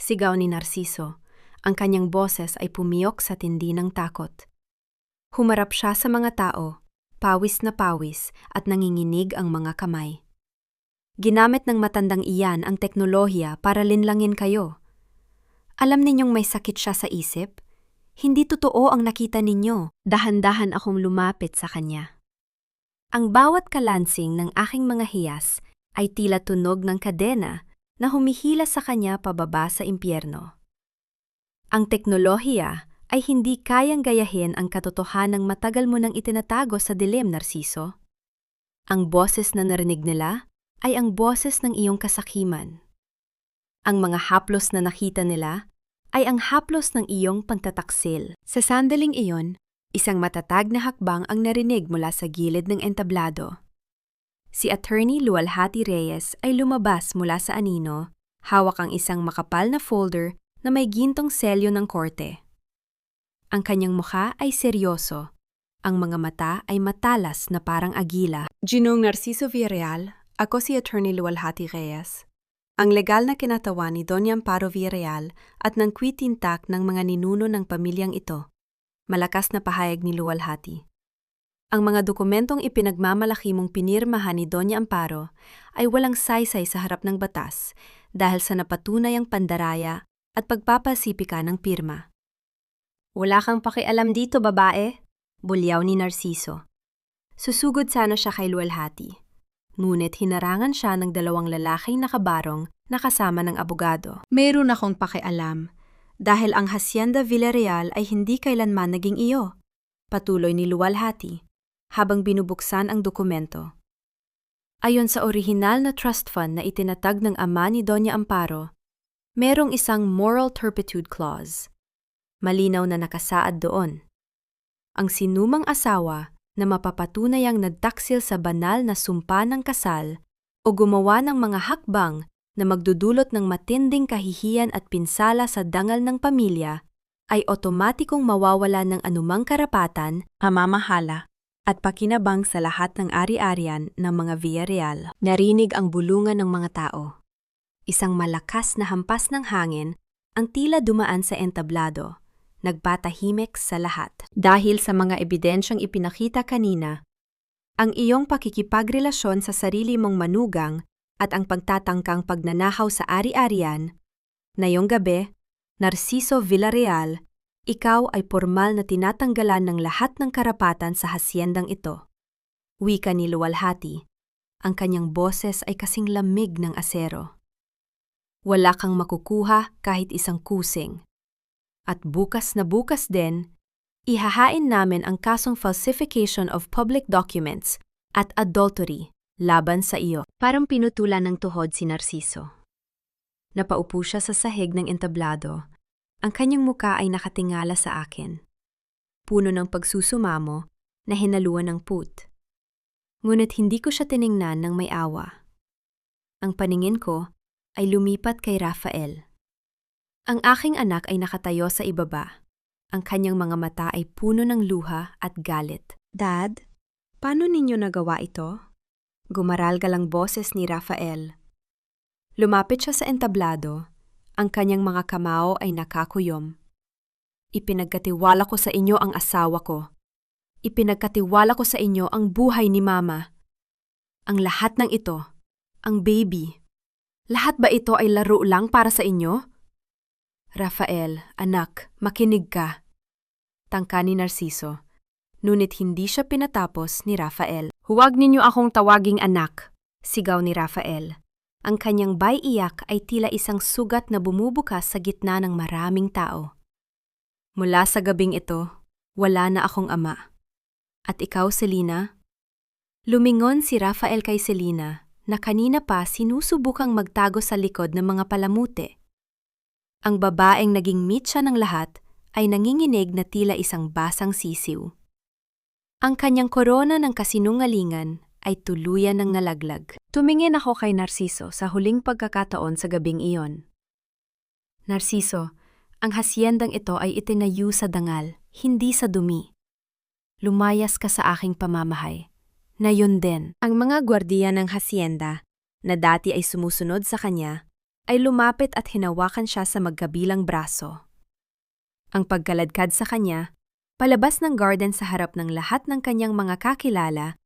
Sigaw ni Narciso. Ang kanyang boses ay pumiyok sa tindi ng takot. Humarap siya sa mga tao, pawis na pawis at nanginginig ang mga kamay. Ginamit ng matandang iyan ang teknolohiya para linlangin kayo. Alam ninyong may sakit siya sa isip? Hindi totoo ang nakita ninyo. Dahan-dahan akong lumapit sa kanya. Ang bawat kalansing ng aking mga hiyas ay tila tunog ng kadena na humihila sa kanya pababa sa impyerno. Ang teknolohiya ay hindi kayang gayahin ang katotohanang matagal mo nang itinatago sa dilim, Narciso. Ang boses na narinig nila ay ang boses ng iyong kasakiman. Ang mga haplos na nakita nila ay ang haplos ng iyong pagtataksil. Sa sandaling iyon, isang matatag na hakbang ang narinig mula sa gilid ng entablado. Si Attorney Luwalhati Reyes ay lumabas mula sa anino, hawak ang isang makapal na folder na may gintong selyo ng korte. Ang kanyang mukha ay seryoso. Ang mga mata ay matalas na parang agila. Ginong Narciso Villarreal, ako si Attorney Luwalhati Reyes. Ang legal na kinatawan ni Doña Amparo Villarreal at ng kwitintak ng mga ninuno ng pamilyang ito. Malakas na pahayag ni Luwalhati. Ang mga dokumentong ipinagmamalaki mong pinirmahan ni Doña Amparo ay walang saysay sa harap ng batas dahil sa napatunayang pandaraya at pagpapasipika ng pirma. Wala kang pakialam dito, babae, bulyaw ni Narciso. Susugod sana siya kay Luwalhati. Ngunit hinarangan siya ng dalawang lalaking nakabarong na kasama ng abogado. Meron akong pakialam dahil ang Hacienda Villarreal ay hindi kailanman naging iyo, patuloy ni Luwalhati habang binubuksan ang dokumento. Ayon sa orihinal na trust fund na itinatag ng ama ni Doña Amparo, merong isang moral turpitude clause. Malinaw na nakasaad doon. Ang sinumang asawa na mapapatunayang nagtaksil sa banal na sumpa ng kasal o gumawa ng mga hakbang na magdudulot ng matinding kahihiyan at pinsala sa dangal ng pamilya ay otomatikong mawawala ng anumang karapatan, pamamahala, at pakinabang sa lahat ng ari-arian ng mga Villarreal. Narinig ang bulungan ng mga tao. Isang malakas na hampas ng hangin ang tila dumaan sa entablado, nagpatahimik sa lahat. Dahil sa mga ebidensyang ipinakita kanina, ang iyong pakikipagrelasyon sa sarili mong manugang at ang pagtatangkang pagnanahaw sa ari-arian, ngayong gabi, Narciso Villarreal, ikaw ay pormal na tinatanggalan ng lahat ng karapatan sa hasyendang ito. Wika ni luwalhati, ang kanyang boses ay kasing lamig ng asero. Wala kang makukuha kahit isang kusing. At bukas na bukas din, ihahain namin ang kasong falsification of public documents at adultery laban sa iyo. Parang pinutulan ng tuhod si Narciso. Napaupo siya sa sahig ng entablado. Ang kanyang muka ay nakatingala sa akin. Puno ng pagsusumamo na hinaluan ng put. Ngunit hindi ko siya tiningnan ng may awa. Ang paningin ko ay lumipat kay Rafael. Ang aking anak ay nakatayo sa ibaba. Ang kanyang mga mata ay puno ng luha at galit. Dad, paano ninyo nagawa ito? Gumaralgal ang boses ni Rafael. Lumapit siya sa entablado. Ang kanyang mga kamao ay nakakuyom. Ipinagkatiwala ko sa inyo ang asawa ko. Ipinagkatiwala ko sa inyo ang buhay ni Mama. Ang lahat ng ito, ang baby. Lahat ba ito ay laro lang para sa inyo? Rafael, anak, makinig ka. Tangka ni Narciso. Ngunit hindi siya pinatapos ni Rafael. Huwag ninyo akong tawaging anak, sigaw ni Rafael. Ang kanyang bay-iyak ay tila isang sugat na bumubukas sa gitna ng maraming tao. Mula sa gabing ito, wala na akong ama. At ikaw, Selina? Lumingon si Rafael kay Selina na kanina pa sinusubukang magtago sa likod ng mga palamute. Ang babaeng naging mitya ng lahat ay nanginginig na tila isang basang sisiw. Ang kanyang korona ng kasinungalingan ay tuluyan ng nalaglag. Tumingin ako kay Narciso sa huling pagkakataon sa gabing iyon. Narciso, ang hasyendang ito ay itinayo sa dangal, hindi sa dumi. Lumayas ka sa aking pamamahay. Na yun din, ang mga gwardiya ng hasyenda, na dati ay sumusunod sa kanya, ay lumapit at hinawakan siya sa magkabilang braso. Ang pagkaladkad sa kanya, palabas ng garden sa harap ng lahat ng kanyang mga kakilala,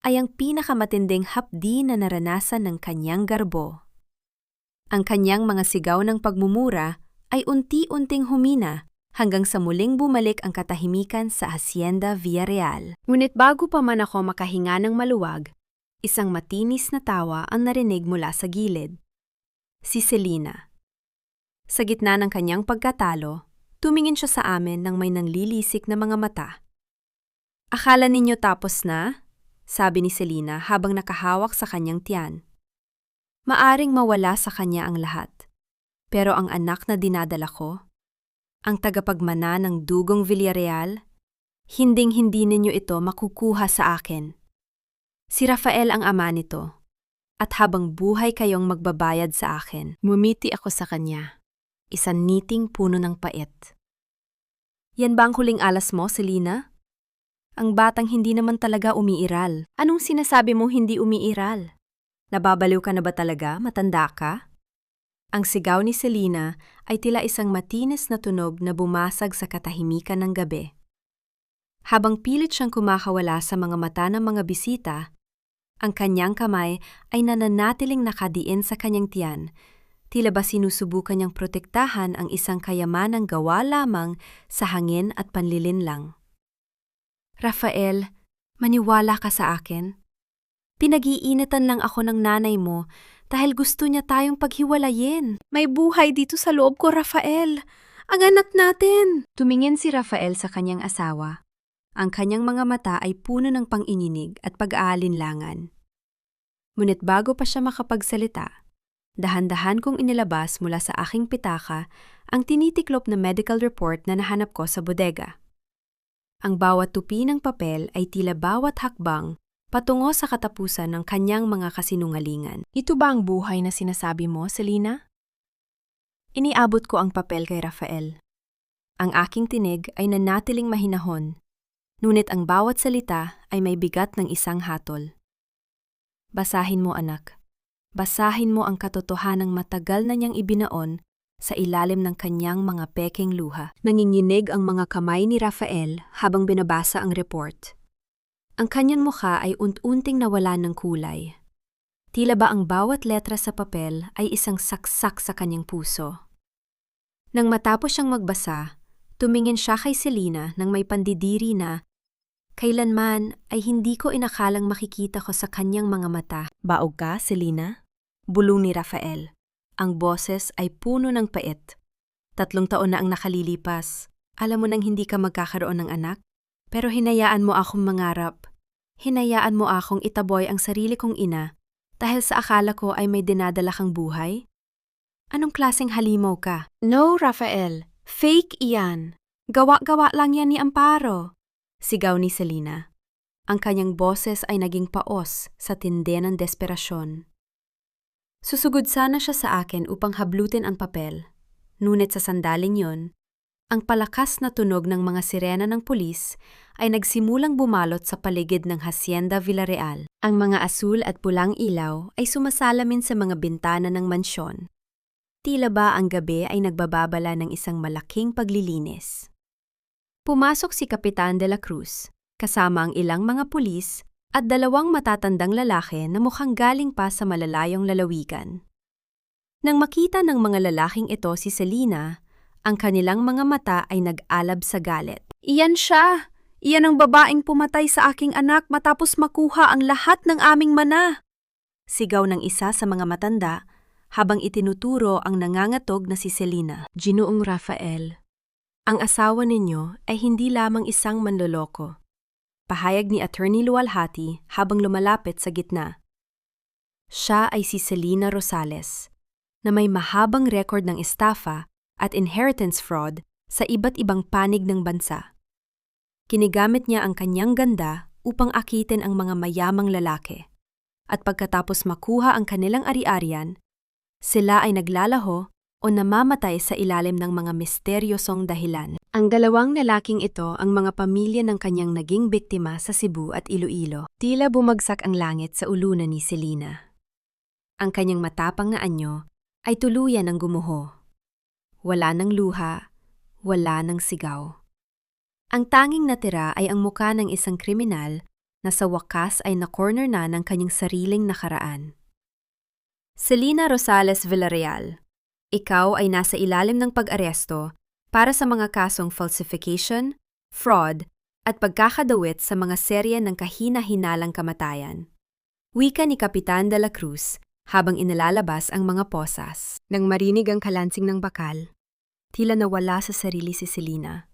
ay ang pinakamatinding hapdi na naranasan ng kanyang garbo. Ang kanyang mga sigaw ng pagmumura ay unti-unting humina hanggang sa muling bumalik ang katahimikan sa Hacienda Villarreal. Ngunit bago pa man ako makahinga ng maluwag, isang matinis na tawa ang narinig mula sa gilid. Si Selina. Sa gitna ng kanyang pagkatalo, tumingin siya sa amin nang may nanlilisik na mga mata. Akala ninyo tapos na? Sabi ni Selina habang nakahawak sa kanyang tiyan. Maaring mawala sa kanya ang lahat. Pero ang anak na dinadala ko, ang tagapagmana ng dugong Villarreal, hinding-hindi ninyo ito makukuha sa akin. Si Rafael ang ama nito, at habang buhay kayong magbabayad sa akin, mumiti ako sa kanya, isang niting puno ng pait. Yan ba ang huling alas mo, Selina? Ang batang hindi naman talaga umiiral. Anong sinasabi mo hindi umiiral? Nababaliw ka na ba talaga? Matanda ka? Ang sigaw ni Selina ay tila isang matinis na tunog na bumasag sa katahimikan ng gabi. Habang pilit siyang kumakawala sa mga mata ng mga bisita, ang kanyang kamay ay nananatiling nakadiin sa kanyang tiyan, tila ba sinusubukan niyang protektahan ang isang kayamanang gawa lamang sa hangin at panlilinlang. Rafael, maniwala ka sa akin. Pinag-iinitan lang ako ng nanay mo dahil gusto niya tayong paghiwalayin. May buhay dito sa loob ko, Rafael. Ang anak natin! Tumingin si Rafael sa kanyang asawa. Ang kanyang mga mata ay puno ng pang-ininig at pag-aalinlangan. Ngunit bago pa siya makapagsalita, dahan-dahan kong inilabas mula sa aking pitaka ang tinitiklop na medical report na nahanap ko sa bodega. Ang bawat tupi ng papel ay tila bawat hakbang patungo sa katapusan ng kanyang mga kasinungalingan. Ito ba ang buhay na sinasabi mo, Selina? Iniabot ko ang papel kay Rafael. Ang aking tinig ay nanatiling mahinahon. Ngunit ang bawat salita ay may bigat ng isang hatol. Basahin mo, anak. Basahin mo ang katotohanang matagal na niyang ibinaon sa ilalim ng kanyang mga pekeng luha. Nanginginig ang mga kamay ni Rafael habang binabasa ang report. Ang kanyang mukha ay unti-unting nawalan ng kulay. Tila ba ang bawat letra sa papel ay isang saksak sa kanyang puso. Nang matapos siyang magbasa, tumingin siya kay Selina nang may pandidiri na, "Kailanman ay hindi ko inakalang makikita ko sa kanyang mga mata." "Baog ka, Selina?" Bulong ni Rafael. Ang boses ay puno ng pait. 3 taon na ang nakalilipas. Alam mo nang hindi ka magkakaroon ng anak? Pero hinayaan mo akong mangarap. Hinayaan mo akong itaboy ang sarili kong ina dahil sa akala ko ay may dinadala kang buhay? Anong klaseng halimaw ka? "No, Rafael. Fake iyan. Gawa-gawa lang yan ni Amparo." Sigaw ni Selina. Ang kanyang boses ay naging paos sa tindi ng desperasyon. Susugod sana siya sa akin upang hablutin ang papel. Ngunit sa sandaling yon, ang palakas na tunog ng mga sirena ng pulis ay nagsimulang bumalot sa paligid ng Hacienda Villarreal. Ang mga asul at pulang ilaw ay sumasalamin sa mga bintana ng mansyon. Tila ba ang gabi ay nagbababala ng isang malaking paglilinis. Pumasok si Kapitan de la Cruz, kasama ang ilang mga pulis at 2 matatandang lalaki na mukhang galing pa sa malalayong lalawigan. Nang makita ng mga lalaking ito si Selina, ang kanilang mga mata ay nag-alab sa galit. "Iyan siya! Iyan ang babaeng pumatay sa aking anak matapos makuha ang lahat ng aming mana!" Sigaw ng isa sa mga matanda habang itinuturo ang nangangatog na si Selina. "Ginoong Rafael, ang asawa ninyo ay hindi lamang isang manloloko." Pahayag ni Attorney Luwalhati habang lumalapit sa gitna. Siya ay si Selina Rosales, na may mahabang record ng estafa at inheritance fraud sa iba't ibang panig ng bansa. Kinigamit niya ang kanyang ganda upang akitin ang mga mayamang lalaki. At pagkatapos makuha ang kanilang ari-arian, sila ay naglalaho o namamatay sa ilalim ng mga misteryosong dahilan. Ang 2 lalaking ito ang mga pamilya ng kanyang naging biktima sa Cebu at Iloilo. Tila bumagsak ang langit sa ulunan ni Selina. Ang kanyang matapang na anyo ay tuluyan ng gumuho. Wala ng luha, wala ng sigaw. Ang tanging natira ay ang muka ng isang kriminal na sa wakas ay na-corner na ng kanyang sariling nakaraan. Selina Rosales Villarreal, ikaw ay nasa ilalim ng pag-aresto para sa mga kasong falsification, fraud, at pagkakadawit sa mga serye ng kahina-hinalang kamatayan. Wika ni Kapitan de la Cruz habang inalalabas ang mga posas. Nang marinig ang kalansing ng bakal, tila nawala sa sarili si Selina.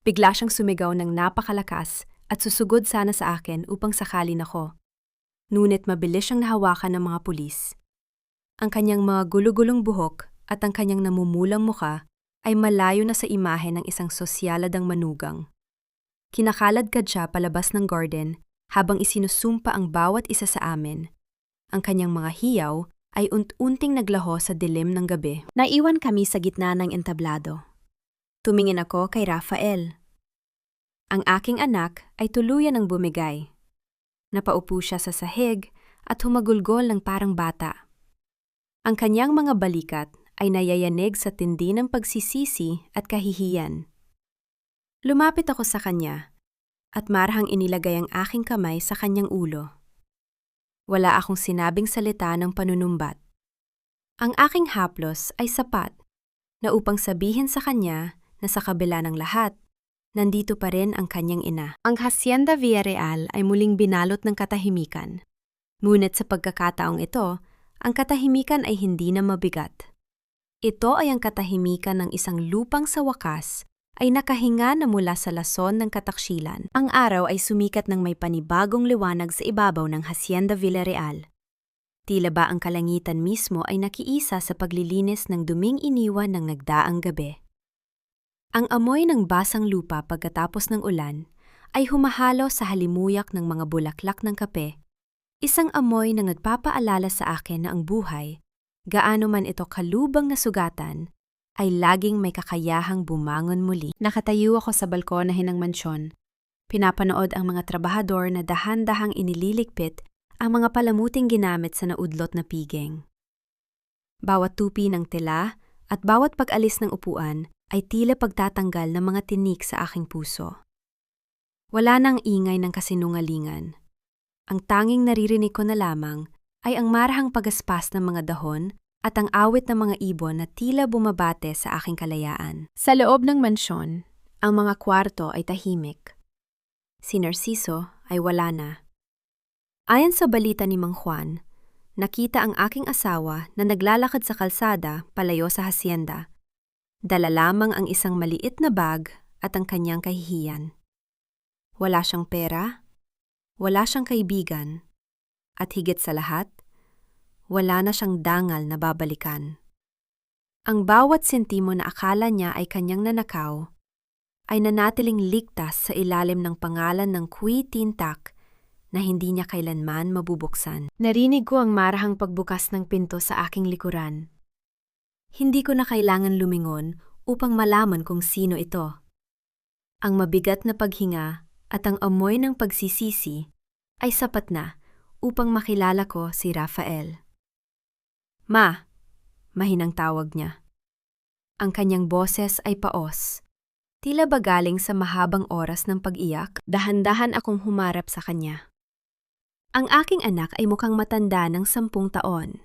Bigla siyang sumigaw ng napakalakas at susugod sana sa akin upang sakalin ako. Ngunit mabilis siyang nahawakan ng mga pulis. Ang kanyang mga gulo-gulong buhok at ang kanyang namumulang muka ay malayo na sa imahe ng isang sosyaladang manugang. Kinakalad siya palabas ng garden habang isinusumpa ang bawat isa sa amin. Ang kanyang mga hiyaw ay unti-unting naglaho sa dilim ng gabi. Naiwan kami sa gitna ng entablado. Tumingin ako kay Rafael. Ang aking anak ay tuluyan ng bumigay. Napaupo siya sa sahig at humagulgol ng parang bata. Ang kanyang mga balikat ay nayayanig sa tindi ng pagsisisi at kahihiyan. Lumapit ako sa kanya at marahang inilagay ang aking kamay sa kanyang ulo. Wala akong sinabing salita ng panunumbat. Ang aking haplos ay sapat na upang sabihin sa kanya na sa kabila ng lahat, nandito pa rin ang kanyang ina. Ang Hacienda Villarreal ay muling binalot ng katahimikan. Ngunit sa pagkakataong ito, ang katahimikan ay hindi na mabigat. Ito ay ang katahimikan ng isang lupang sa wakas ay nakahinga na mula sa lason ng kataksilan. Ang araw ay sumikat ng may panibagong liwanag sa ibabaw ng Hacienda Villarreal. Tila ba ang kalangitan mismo ay nakiisa sa paglilinis ng duming iniwan ng nagdaang gabi. Ang amoy ng basang lupa pagkatapos ng ulan ay humahalo sa halimuyak ng mga bulaklak ng kape. Isang amoy na nagpapaalala sa akin na ang buhay, gaano man ito kalubang na sugatan, ay laging may kakayahang bumangon muli. Nakatayo ako sa balkonahin ng mansyon Pinapanood ang mga trabahador na dahan-dahang inililigpit ang mga palamuting ginamit sa naudlot na piging. Bawat tupi ng tela at bawat pag-alis ng upuan ay tila pagtatanggal ng mga tinik sa aking puso. Wala nang ingay ng kasinungalingan. Ang tanging naririnig ko na lamang ay ang marahang pagaspas ng mga dahon at ang awit ng mga ibon na tila bumabate sa aking kalayaan. Sa loob ng mansyon, ang mga kwarto ay tahimik. Si Narciso ay wala na. Ayon sa balita ni Mang Juan, nakita ang aking asawa na naglalakad sa kalsada palayo sa hasyenda. Dala lamang ang isang maliit na bag at ang kanyang kahihiyan. Wala siyang pera, wala siyang kaibigan, at higit sa lahat, wala na siyang dangal na babalikan. Ang bawat sentimo na akala niya ay kanyang nanakaw ay nanatiling ligtas sa ilalim ng pangalan ng Kui Tintak na hindi niya kailanman mabubuksan. Narinig ko ang marahang pagbukas ng pinto sa aking likuran. Hindi ko na kailangan lumingon upang malaman kung sino ito. Ang mabigat na paghinga at ang amoy ng pagsisisi ay sapat na upang makilala ko si Rafael. Ma, mahinang tawag niya. Ang kanyang boses ay paos. Tila ba galing sa mahabang oras ng pag-iyak, dahan-dahan akong humarap sa kanya. Ang aking anak ay mukhang matanda ng 10 taon.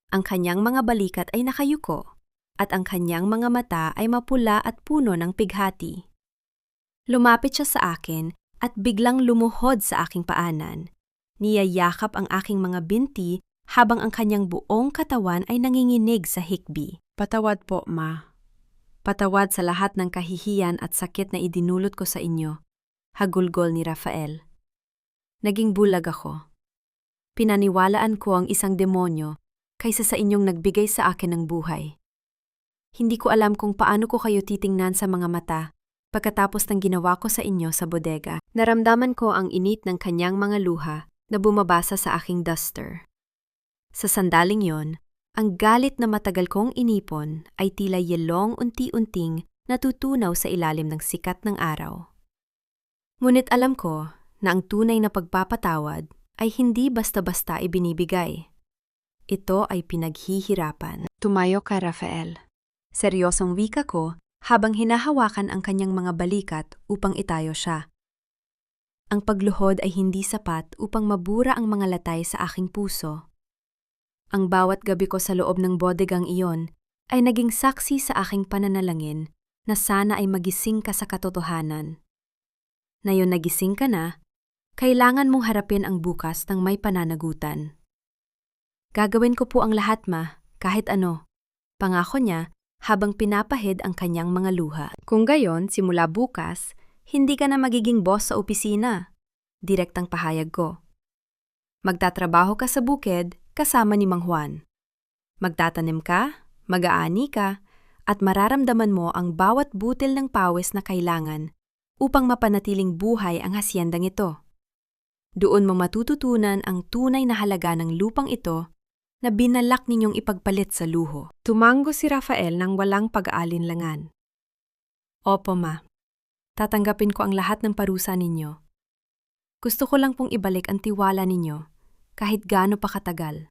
Ang kanyang mga balikat ay nakayuko, at ang kanyang mga mata ay mapula at puno ng pighati. Lumapit siya sa akin at biglang lumuhod sa aking paanan. Niyayakap ang aking mga binti habang ang kanyang buong katawan ay nanginginig sa hikbi. Patawad po, Ma. Patawad sa lahat ng kahihiyan at sakit na idinulot ko sa inyo, hagulgol ni Rafael. Naging bulag ako. Pinaniwalaan ko ang isang demonyo kaysa sa inyong nagbigay sa akin ng buhay. Hindi ko alam kung paano ko kayo titingnan sa mga mata pagkatapos ng ginawa ko sa inyo sa bodega. Naramdaman ko ang init ng kanyang mga luha na bumabasa sa aking duster. Sa sandaling yon, ang galit na matagal kong inipon ay tila yelong unti-unting natutunaw sa ilalim ng sikat ng araw. Ngunit alam ko na ang tunay na pagpapatawad ay hindi basta-basta ibinibigay. Ito ay pinaghihirapan. Tumayo ka, Rafael. Seryosong wika ko habang hinahawakan ang kanyang mga balikat upang itayo siya. Ang pagluhod ay hindi sapat upang mabura ang mga latay sa aking puso. Ang bawat gabi ko sa loob ng bodegang iyon ay naging saksi sa aking pananalangin na sana ay magising ka sa katotohanan. Ngayon nagising ka na, kailangan mong harapin ang bukas ng may pananagutan. Gagawin ko po ang lahat, Ma, kahit ano. Pangako niya habang pinapahid ang kanyang mga luha. Kung gayon, simula bukas, hindi ka na magiging boss sa opisina. Direktang pahayag ko. Magtatrabaho ka sa bukid kasama ni Mang Juan. Magtatanim ka, mag-aani ka, at mararamdaman mo ang bawat butil ng pawis na kailangan upang mapanatiling buhay ang hasyendang ito. Doon mo matututunan ang tunay na halaga ng lupang ito na binalak ninyong ipagpalit sa luho. Tumango si Rafael nang walang pag-aalinlangan. Opo, Ma. Tatanggapin ko ang lahat ng parusa ninyo. Gusto ko lang pong ibalik ang tiwala ninyo kahit gaano pa katagal.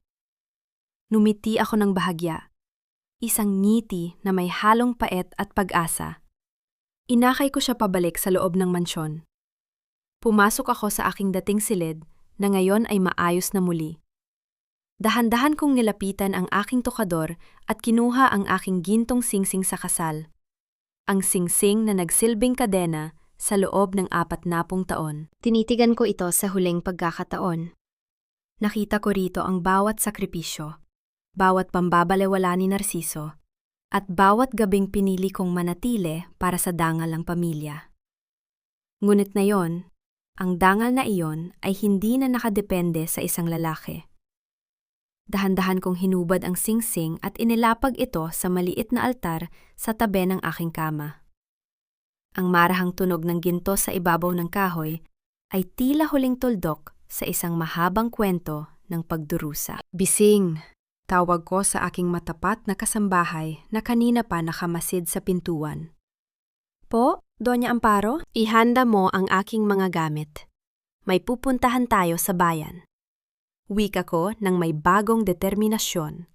Numiti ako ng bahagya. Isang ngiti na may halong pait at pag-asa. Inakay ko siya pabalik sa loob ng mansyon. Pumasok ako sa aking dating silid na ngayon ay maayos na muli. Dahan-dahan kong nilapitan ang aking tokador at kinuha ang aking gintong singsing sa kasal. Ang singsing na nagsilbing kadena sa loob ng 40 taon. Tinitigan ko ito sa huling pagkakataon. Nakita ko rito ang bawat sakripisyo, bawat pambabalewala ni Narciso, at bawat gabing pinili kong manatili para sa dangal ng pamilya. Ngunit na yon, ang dangal na iyon ay hindi na nakadepende sa isang lalaki. Dahan-dahan kong hinubad ang singsing at inilapag ito sa maliit na altar sa tabi ng aking kama. Ang marahang tunog ng ginto sa ibabaw ng kahoy ay tila huling tuldok sa isang mahabang kwento ng pagdurusa. Bising! Tawag ko sa aking matapat na kasambahay na kanina pa nakamasid sa pintuan. Po? Doña Amparo, ihanda mo ang aking mga gamit. May pupuntahan tayo sa bayan. Wika ko ng may bagong determinasyon.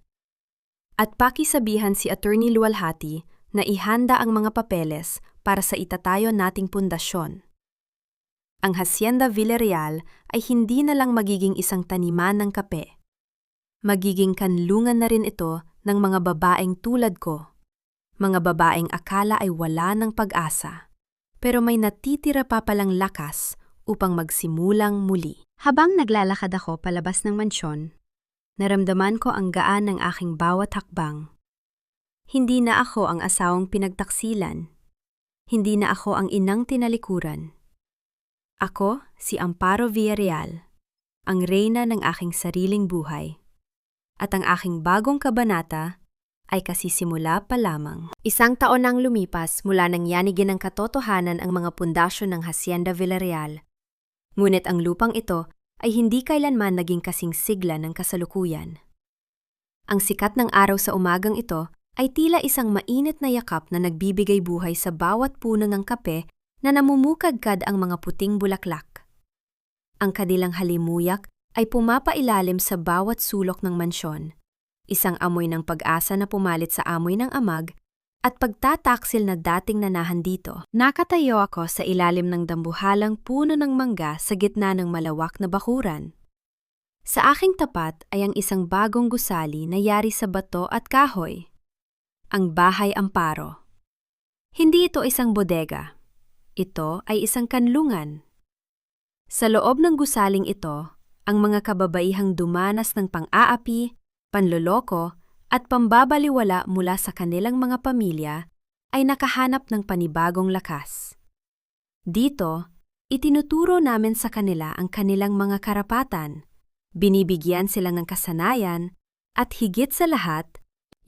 At pakisabihan si Attorney Luwalhati na ihanda ang mga papeles para sa itatayo nating pundasyon. Ang Hacienda Villarreal ay hindi na lang magiging isang taniman ng kape. Magiging kanlungan na rin ito ng mga babaeng tulad ko. Mga babaeng akala ay wala ng pag-asa, pero may natitira pa palang lakas upang magsimulang muli. Habang naglalakad ako palabas ng mansyon, naramdaman ko ang gaan ng aking bawat hakbang. Hindi na ako ang asawang pinagtaksilan. Hindi na ako ang inang tinalikuran. Ako si Amparo Villarreal, ang reyna ng aking sariling buhay. At ang aking bagong kabanata ay kasisimula pa lamang. 1 taon nang lumipas mula nang yanigin ng katotohanan ang mga pundasyon ng Hacienda Villarreal. Ngunit ang lupang ito ay hindi kailanman naging kasing sigla ng kasalukuyan. Ang sikat ng araw sa umagang ito ay tila isang mainit na yakap na nagbibigay buhay sa bawat puno ng kape na namumukadkad ang mga puting bulaklak. Ang kanilang halimuyak ay pumapailalim sa bawat sulok ng mansyon, isang amoy ng pag-asa na pumalit sa amoy ng amag at pagtataksil na dating nanahan dito. Nakatayo ako sa ilalim ng dambuhalang puno ng mangga sa gitna ng malawak na bakuran. Sa aking tapat ay ang isang bagong gusali na yari sa bato at kahoy. Ang Bahay Amparo. Hindi ito isang bodega. Ito ay isang kanlungan. Sa loob ng gusaling ito, ang mga kababaihang dumanas ng pang-aapi, panloloko, at pambabaliwala mula sa kanilang mga pamilya ay nakahanap ng panibagong lakas. Dito, itinuturo namin sa kanila ang kanilang mga karapatan, binibigyan sila ng kasanayan, at higit sa lahat,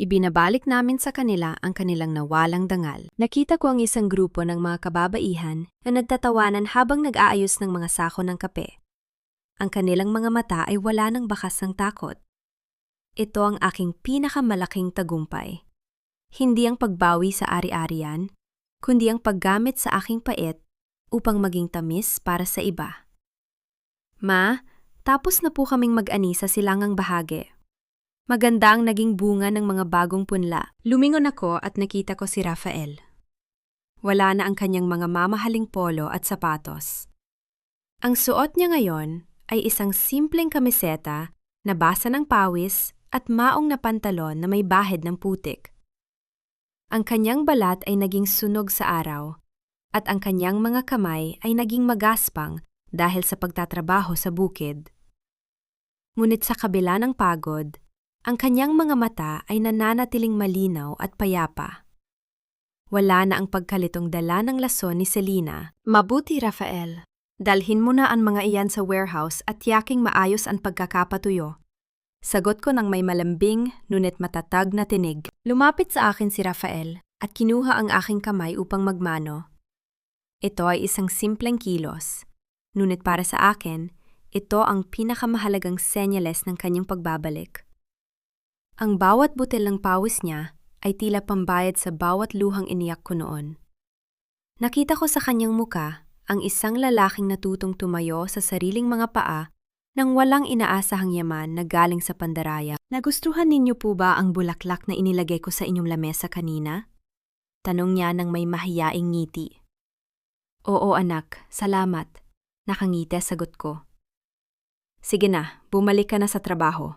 ibinabalik namin sa kanila ang kanilang nawalang dangal. Nakita ko ang isang grupo ng mga kababaihan na nagtatawanan habang nag-aayos ng mga sako ng kape. Ang kanilang mga mata ay wala ng bakas ng takot. Ito ang aking pinakamalaking tagumpay. Hindi ang pagbawi sa ari-arian, kundi ang paggamit sa aking pait upang maging tamis para sa iba. Ma, tapos na po kaming mag-ani sa silangang bahagi. Maganda ang naging bunga ng mga bagong punla. Lumingon ako at nakita ko si Rafael. Wala na ang kanyang mga mamahaling polo at sapatos. Ang suot niya ngayon ay isang simpleng kamiseta na basa ng pawis at maong na pantalon na may bahid ng putik. Ang kanyang balat ay naging sunog sa araw at ang kanyang mga kamay ay naging magaspang dahil sa pagtatrabaho sa bukid. Ngunit sa kabila ng pagod, ang kanyang mga mata ay nananatiling malinaw at payapa. Wala na ang pagkalitong dala ng lason ni Selena. Mabuti, Rafael. Dalhin mo na ang mga iyan sa warehouse at tiyaking maayos ang pagkakapatuyo. Sagot ko ng may malambing, ngunit matatag na tinig. Lumapit sa akin si Rafael at kinuha ang aking kamay upang magmano. Ito ay isang simpleng kilos. Ngunit para sa akin, ito ang pinakamahalagang senyales ng kanyang pagbabalik. Ang bawat butil ng pawis niya ay tila pambayad sa bawat luhang iniyak ko noon. Nakita ko sa kanyang muka ang isang lalaking natutong tumayo sa sariling mga paa nang walang inaasahang yaman na galing sa pandaraya. Nagustuhan ninyo po ba ang bulaklak na inilagay ko sa inyong lamesa kanina? Tanong niya ng may mahiyaing ngiti. Oo anak, salamat. Nakangiti sagot ko. Sige na, bumalik ka na sa trabaho.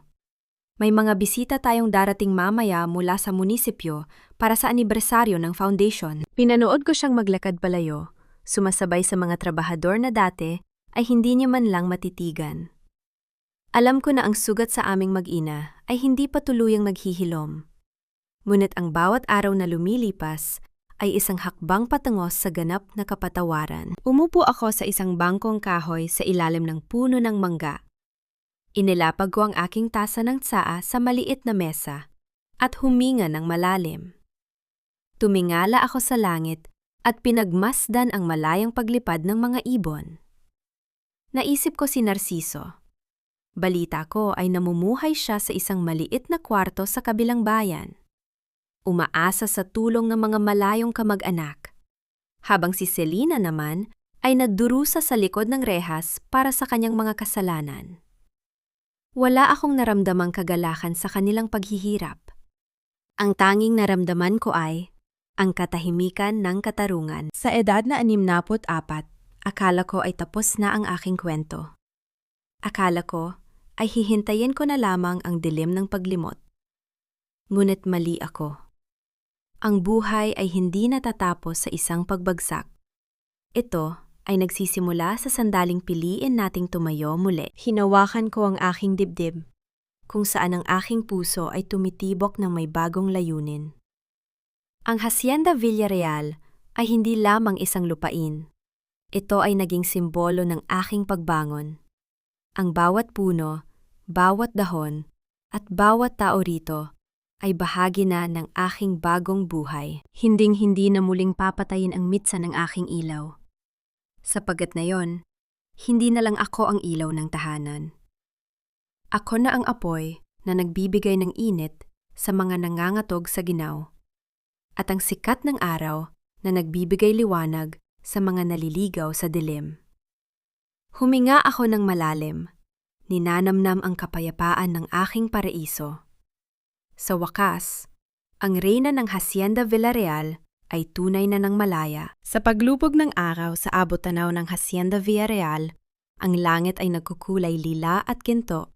May mga bisita tayong darating mamaya mula sa munisipyo para sa anibersaryo ng foundation. Pinanood ko siyang maglakad palayo, sumasabay sa mga trabahador na dati ay hindi niya man lang matitigan. Alam ko na ang sugat sa aming mag-ina ay hindi pa tuluyang naghihilom. Ngunit ang bawat araw na lumilipas ay isang hakbang patungos sa ganap na kapatawaran. Umupo ako sa isang bangkong kahoy sa ilalim ng puno ng mangga. Inilapag ko ang aking tasa ng tsaa sa maliit na mesa at huminga ng malalim. Tumingala ako sa langit at pinagmasdan ang malayang paglipad ng mga ibon. Naisip ko si Narciso. Balita ko ay namumuhay siya sa isang maliit na kwarto sa kabilang bayan. Umaasa sa tulong ng mga malayong kamag-anak. habang si Selena naman ay nagdurusa sa likod ng rehas para sa kanyang mga kasalanan. Wala akong naramdamang kagalakan sa kanilang paghihirap. Ang tanging naramdaman ko ay ang katahimikan ng katarungan. Sa edad na 64, akala ko ay tapos na ang aking kwento. Akala ko ay hihintayin ko na lamang ang dilim ng paglimot. Ngunit mali ako. Ang buhay ay hindi natatapos sa isang pagbagsak. Ito ay nagsisimula sa sandaling piliin nating tumayo muli. Hinawakan ko ang aking dibdib, kung saan ang aking puso ay tumitibok ng may bagong layunin. Ang Hacienda Villarreal ay hindi lamang isang lupain. Ito ay naging simbolo ng aking pagbangon. Ang bawat puno, bawat dahon, at bawat tao rito ay bahagi na ng aking bagong buhay. Hinding-hindi na muling papatayin ang mitsa ng aking ilaw. Sapagkat na yon, hindi na lang ako ang ilaw ng tahanan. Ako na ang apoy na nagbibigay ng init sa mga nangangatog sa ginaw, at ang sikat ng araw na nagbibigay liwanag sa mga naliligaw sa dilim. Huminga ako ng malalim, ninanamnam ang kapayapaan ng aking paraiso. Sa wakas, ang reyna ng Hacienda Villarreal ay tunay na ng malaya. Sa paglubog ng araw sa abot-tanaw ng Hacienda Villarreal, ang langit ay nagkukulay lila at ginto.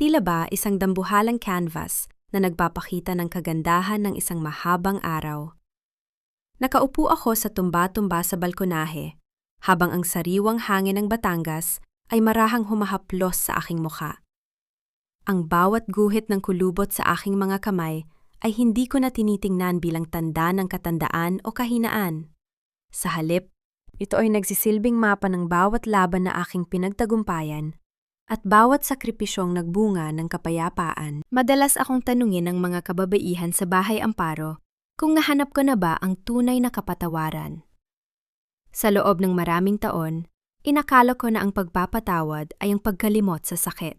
Tila ba isang dambuhalang canvas na nagpapakita ng kagandahan ng isang mahabang araw. Nakaupo ako sa tumba-tumba sa balkonahe, habang ang sariwang hangin ng Batangas ay marahang humahaplos sa aking mukha. Ang bawat guhit ng kulubot sa aking mga kamay ay hindi ko na tinitingnan bilang tanda ng katandaan o kahinaan. Sa halip, ito ay nagsisilbing mapa ng bawat laban na aking pinagtagumpayan at bawat sakripisyong nagbunga ng kapayapaan. Madalas akong tanungin ng mga kababaihan sa bahay amparo kung nahanap ko na ba ang tunay na kapatawaran. Sa loob ng maraming taon, inakala ko na ang pagpapatawad ay ang pagkalimot sa sakit.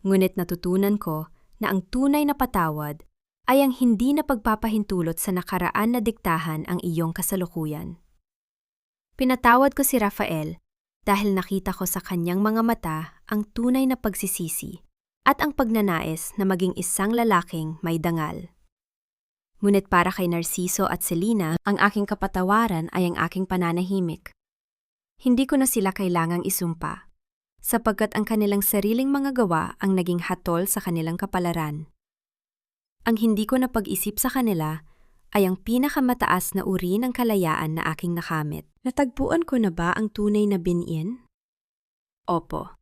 Ngunit natutunan ko na ang tunay na patawad ay ang hindi na pagpapahintulot sa nakaraan na diktahan ang iyong kasalukuyan. Pinatawad ko si Rafael dahil nakita ko sa kanyang mga mata ang tunay na pagsisisi at ang pagnanais na maging isang lalaking may dangal. Ngunit para kay Narciso at Selena, ang aking kapatawaran ay ang aking pananahimik. Hindi ko na sila kailangang isumpa, sapagkat ang kanilang sariling mga gawa ang naging hatol sa kanilang kapalaran. Ang hindi ko napag-isip sa kanila ay ang pinakamataas na uri ng kalayaan na aking nakamit. Natagpuan ko na ba ang tunay na binyin? Opo.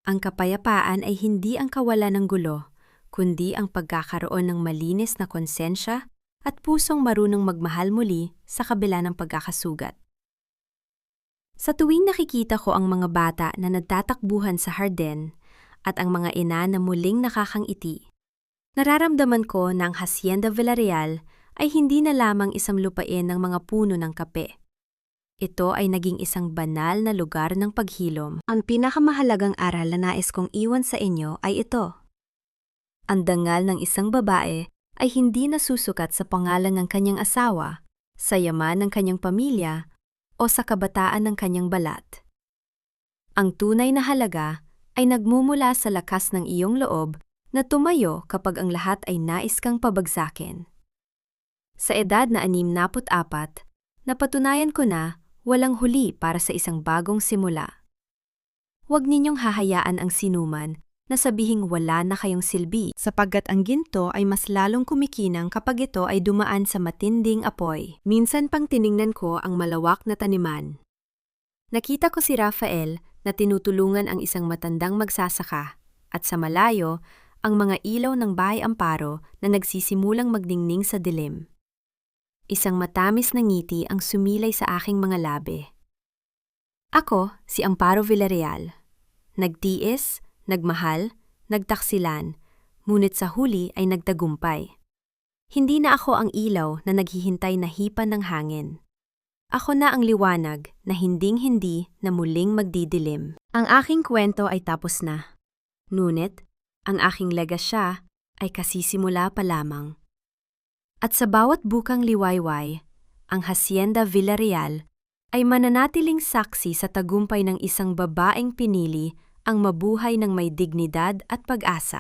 Ang kapayapaan ay hindi ang kawalan ng gulo, kundi ang pagkakaroon ng malinis na konsensya at pusong marunong magmahal muli sa kabila ng pagkakasugat. Sa tuwing nakikita ko ang mga bata na nagtatakbuhan sa harden at ang mga ina na muling nakakangiti, nararamdaman ko na ang Hacienda Villarreal ay hindi na lamang isang lupain ng mga puno ng kape. Ito ay naging isang banal na lugar ng paghilom. Ang pinakamahalagang aral na nais kong iwan sa inyo ay ito. Ang dangal ng isang babae ay hindi nasusukat sa pangalan ng kanyang asawa, sa yaman ng kanyang pamilya, o sa kabataan ng kanyang balat. Ang tunay na halaga ay nagmumula sa lakas ng iyong loob na tumayo kapag ang lahat ay nais kang pabagsakin. Sa edad na 64, napatunayan ko na walang huli para sa isang bagong simula. Huwag ninyong hahayaan ang sinuman na sabihing wala na kayong silbi, sapagkat ang ginto ay mas lalong kumikinang kapag ito ay dumaan sa matinding apoy. Minsan pang tiningnan ko ang malawak na taniman. Nakita ko si Rafael na tinutulungan ang isang matandang magsasaka, at sa malayo, ang mga ilaw ng bahay amparo na nagsisimulang magdingning sa dilim. Isang matamis na ngiti ang sumilay sa aking mga labi. Ako, si Amparo Villarreal. Nagtiis, nagmahal, nagtaksilan, ngunit sa huli ay nagtagumpay. Hindi na ako ang ilaw na naghihintay na hipan ng hangin. Ako na ang liwanag na hinding-hindi na muling magdidilim. Ang aking kwento ay tapos na. Ngunit, ang aking legasya ay kasisimula pa lamang. At sa bawat bukang liwayway, ang Hacienda Villarreal ay mananatiling saksi sa tagumpay ng isang babaeng pinili ang mabuhay ng may dignidad at pag-asa.